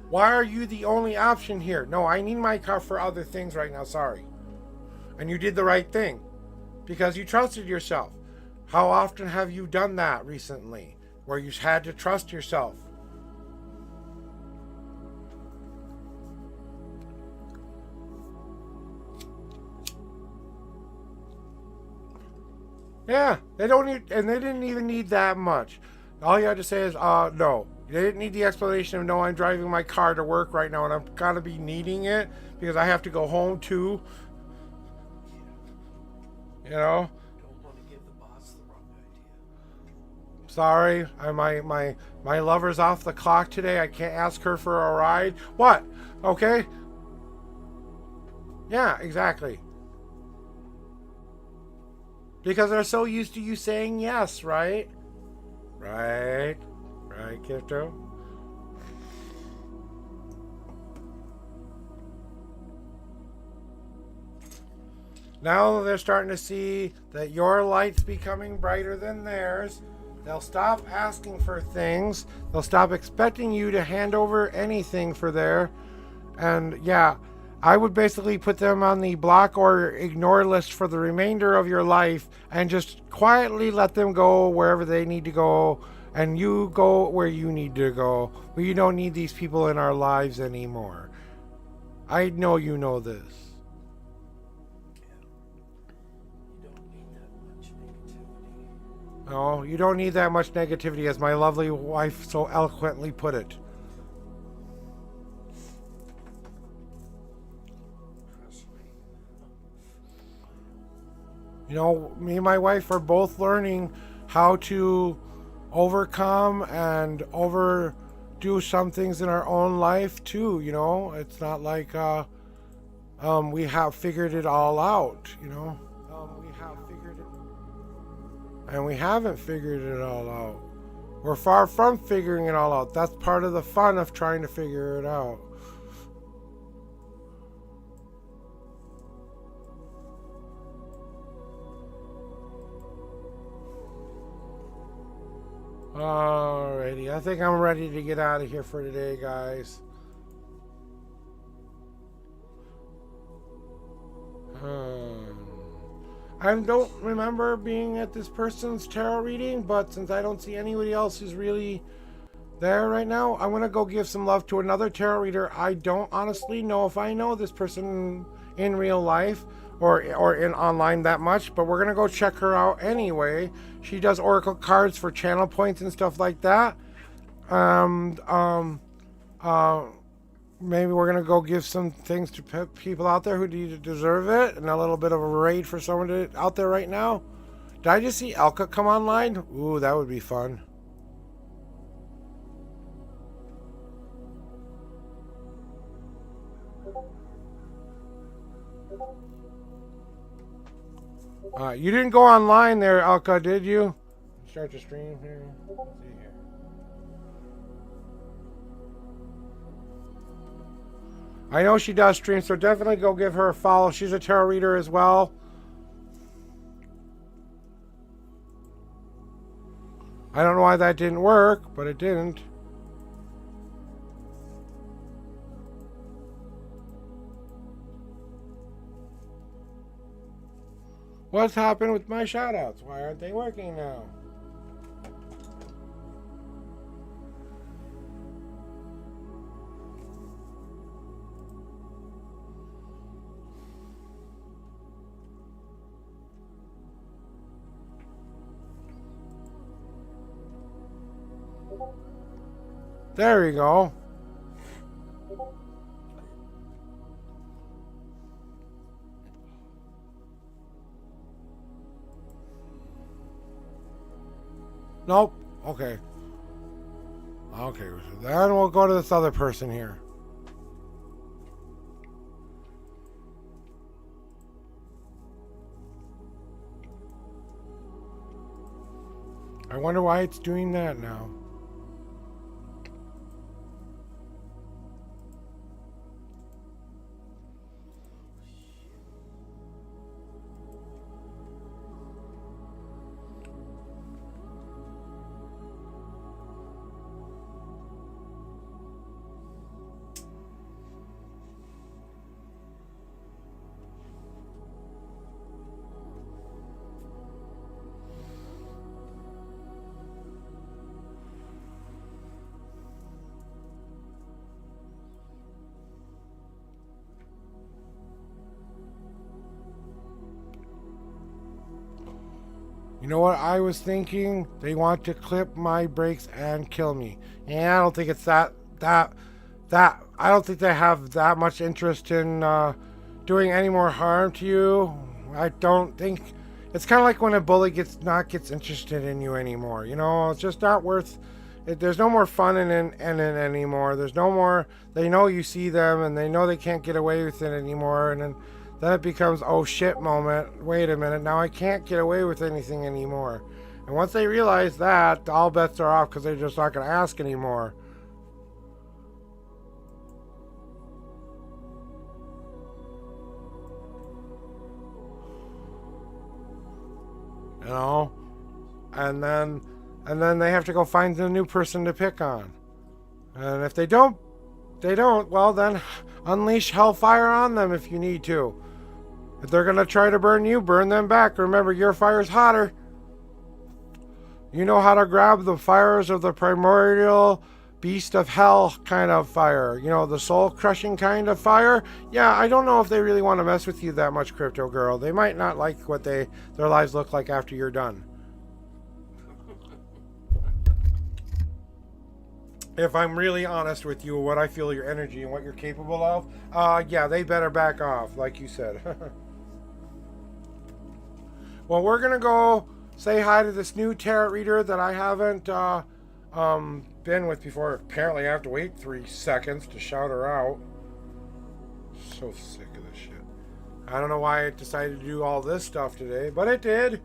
Why are you the only option here? No, I need my car for other things right now. Sorry. And you did the right thing. Because you trusted yourself. How often have you done that recently? Where you had to trust yourself? Yeah, they don't need, and they didn't even need that much. All you had to say is, no. You didn't need the explanation of, no, I'm driving my car to work right now and I'm going to be needing it because I have to go home too. You know? Don't want to give the boss the wrong idea. Sorry, my lover's off the clock today. I can't ask her for a ride. What? Okay? Yeah, exactly. Because they're so used to you saying yes, right? Right. Right, Kifto? Now they're starting to see that your light's becoming brighter than theirs. They'll stop asking for things. They'll stop expecting you to hand over anything for there. And yeah, I would basically put them on the block or ignore list for the remainder of your life and just quietly let them go wherever they need to go. And you go where you need to go. We don't need these people in our lives anymore. I know you know this. No, you don't need that much negativity, as my lovely wife so eloquently put it. Trust me. You know, me and my wife are both learning how to overcome and overdo some things in our own life too. You know, it's not like we have figured it all out. You know, we have figured it. And we haven't figured it all out. We're far from figuring it all out. That's part of the fun of trying to figure it out. Alrighty, I think I'm ready to get out of here for today, guys. I don't remember being at this person's tarot reading, but since I don't see anybody else who's really there right now, I'm going to go give some love to another tarot reader. I don't honestly know if I know this person in real life or in online that much, but we're going to go check her out anyway. She does oracle cards for channel points and stuff like that. Maybe we're gonna go give some things to people out there who deserve it, and a little bit of a raid for someone out there right now. Did I just see Elka come online? Ooh, that would be fun. You didn't go online there, Elka, did you? Start the stream here. Let's see here. I know she does stream, so definitely go give her a follow. She's a tarot reader as well. I don't know why that didn't work, but it didn't. What's happened with my shoutouts? Why aren't they working now? There you go. Nope. Okay. Okay, so then we'll go to this other person here. I wonder why it's doing that now. know what I was thinking? They want to clip my brakes and kill me. And I don't think it's that. I don't think they have that much interest in doing any more harm to you. I don't think. It's kind of like when a bully gets interested in you anymore. You know, it's just not worth. There's no more fun in it anymore. There's no more. They know you see them, and they know they can't get away with it anymore. And then it becomes, oh shit moment. Wait a minute, now I can't get away with anything anymore. And once they realize that, all bets are off because they're just not going to ask anymore. You know, and then they have to go find a new person to pick on. And if they don't, well then unleash hellfire on them if you need to. If they're gonna try to burn you, burn them back. Remember, your fire's hotter. You know how to grab the fires of the primordial beast of hell kind of fire. You know, the soul crushing kind of fire. Yeah, I don't know if they really want to mess with you that much, Crypto Girl. They might not like what their lives look like after you're done. If I'm really honest with you, what I feel your energy and what you're capable of, yeah, they better back off, like you said. Well, we're gonna go say hi to this new tarot reader that I haven't been with before. Apparently, I have to wait 3 seconds to shout her out. So sick of this shit. I don't know why I decided to do all this stuff today, but it did.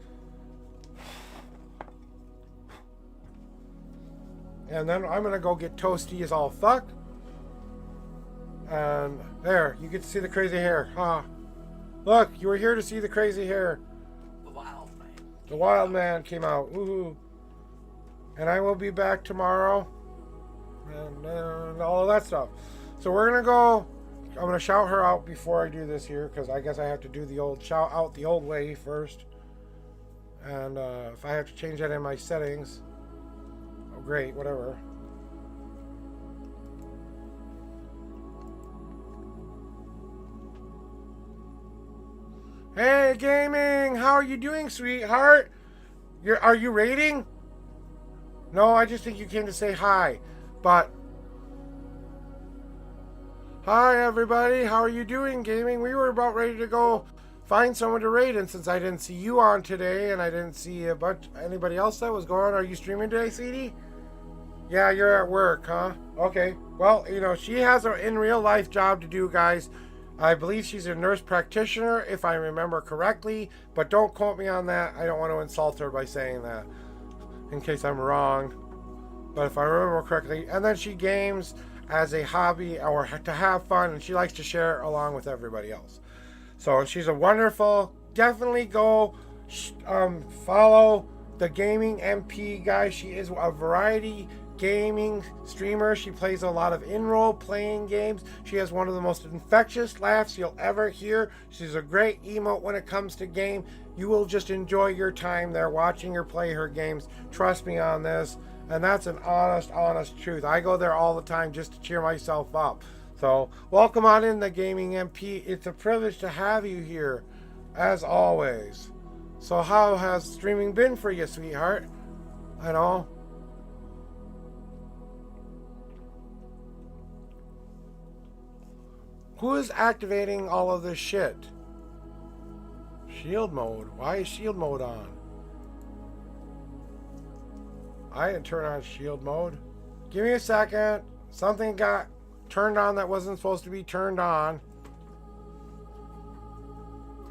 And then I'm gonna go get toasty as all fuck. And there, you get to see the crazy hair. Look, you were here to see the crazy hair. The wild man. The wild man came out. Woohoo. And I will be back tomorrow. And all of that stuff. So we're gonna go. I'm gonna shout her out before I do this here, because I guess I have to do the old shout out the old way first. And if I have to change that in my settings, oh great, whatever. Hey gaming, how are you doing, sweetheart? Are you raiding? No, I just think you came to say hi. But hi everybody, how are you doing, gaming? We were about ready to go find someone to raid, and since I didn't see you on today and I didn't see anybody else that was going on, are you streaming today, CD? Yeah, you're at work, huh? Okay. Well, you know, she has an in real life job to do, guys. I believe she's a nurse practitioner, if I remember correctly, but don't quote me on that. I don't want to insult her by saying that, in case I'm wrong. But if I remember correctly, and then she games as a hobby or to have fun, and she likes to share it along with everybody else. So she's a wonderful, definitely go follow the Gaming MP, guys. She is a variety gaming streamer. She plays a lot of in-role playing games. She has one of the most infectious laughs you'll ever hear. She's a great emote when it comes to game. You will just enjoy your time there watching her play her games. Trust me on this. And that's an honest truth. I go there all the time just to cheer myself up. So welcome on in, the Gaming MP. It's a privilege to have you here, as always. So how has streaming been for you, sweetheart? I know. Who is activating all of this shit? Shield mode. Why is shield mode on? I didn't turn on shield mode. Give me a second. Something got turned on that wasn't supposed to be turned on.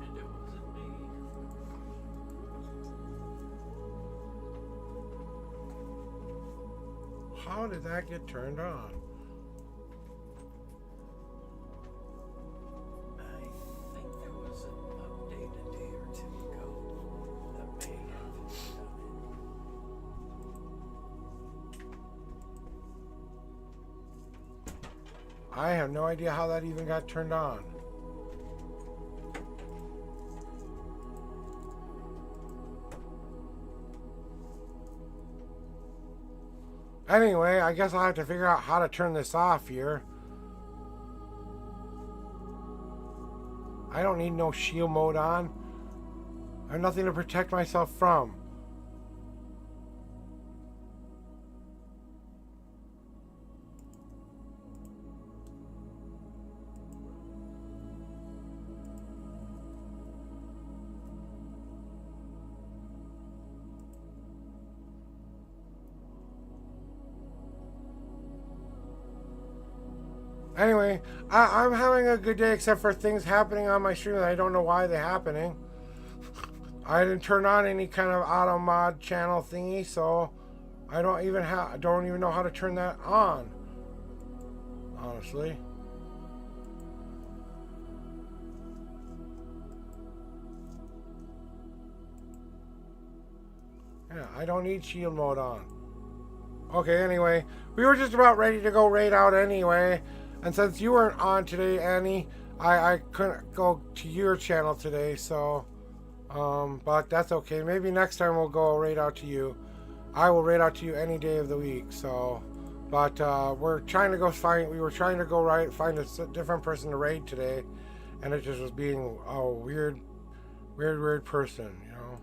And it wasn't me. How did that get turned on? I think there was an update a day or two ago that may have done it. I have no idea how that even got turned on. Anyway, I guess I'll have to figure out how to turn this off here. I don't need no shield mode on. I have nothing to protect myself from. Anyway, I'm having a good day except for things happening on my stream that I don't know why they're happening. I didn't turn on any kind of auto mod channel thingy, so I don't even know how to turn that on. Honestly. Yeah, I don't need shield mode on. Okay, anyway, we were just about ready to go raid out anyway. And since you weren't on today, Annie, I couldn't go to your channel today, so but that's okay. Maybe next time we'll go raid out to you. I will raid out to you any day of the week, so but we're trying to go find find a different person to raid today, and it just was being a weird person, you know.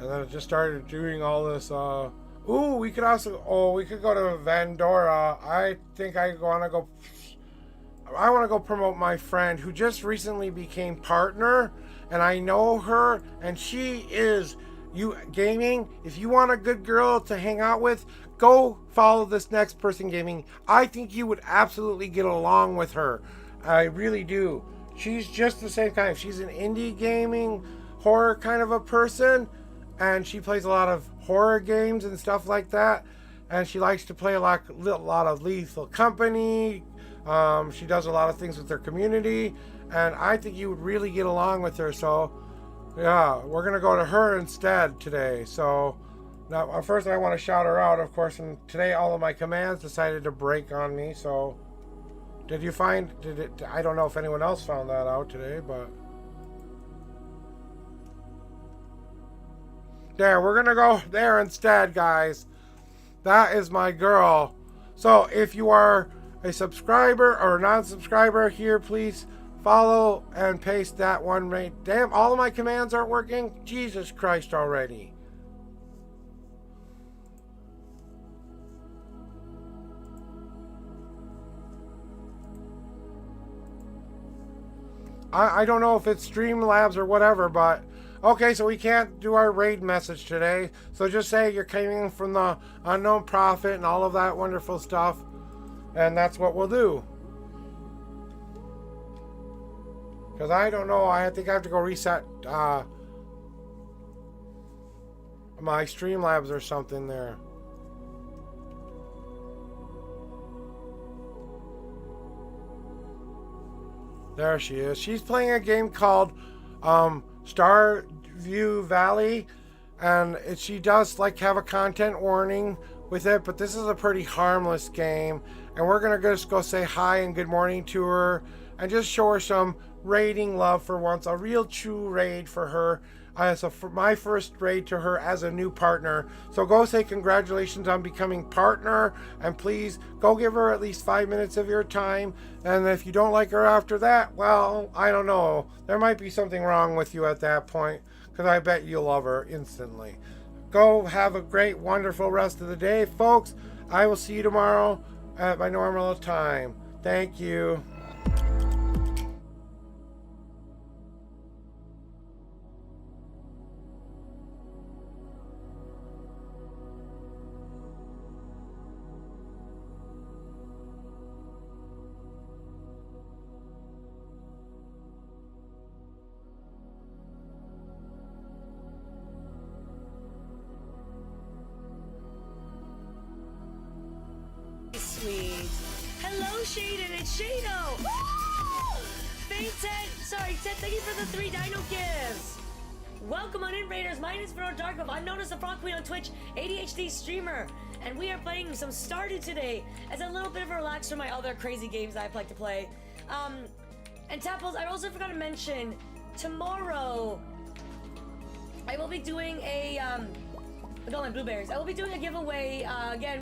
And then it just started doing all this, ooh, we could go to Vandora. I want to go promote my friend who just recently became partner, and I know her, and she is gaming. If you want a good girl to hang out with, go follow this next person gaming. I think you would absolutely get along with her. I really do. She's just the same kind. She's an indie gaming horror kind of a person. And she plays a lot of horror games and stuff like that. And she likes to play a lot of Lethal Company. She does a lot of things with her community. And I think you would really get along with her. So, yeah, we're going to go to her instead today. So, now, first I want to shout her out, of course. And today all of my commands decided to break on me. So, I don't know if anyone else found that out today, but... There, we're gonna go there instead, guys. That is my girl. So if you are a subscriber or a non-subscriber here, please follow and paste that one right. Damn, all of my commands aren't working. Jesus Christ already. I don't know if it's Streamlabs or whatever, but okay, so we can't do our raid message today. So just say you're coming from the Unknown Prophet and all of that wonderful stuff. And that's what we'll do. Because I don't know, I think I have to go reset my Streamlabs or something there. There she is. She's playing a game called Starview Valley, and she does like have a content warning with it, but this is a pretty harmless game, and we're gonna just go say hi and good morning to her and just show her some raiding love for once, a real true raid for her. So for my first raid to her as a new partner. So go say congratulations on becoming partner, and please go give her at least 5 minutes of your time. And if you don't like her after that, well, I don't know. There might be something wrong with you at that point, because I bet you'll love her instantly. Go have a great, wonderful rest of the day, folks. I will see you tomorrow at my normal time. Thank you. Sweet. Hello, Shaden. It's Shado. Thank Ted, thank you for the 3 dino gifts. Welcome on in, Raiders. My name is Bro Darkbuff. I'm known as the Frog Queen on Twitch, ADHD streamer, and we are playing some Stardew today as a little bit of a relax from my other crazy games I like to play. And Tapples, I also forgot to mention, tomorrow I will be doing a, I got my blueberries. I will be doing a giveaway, again.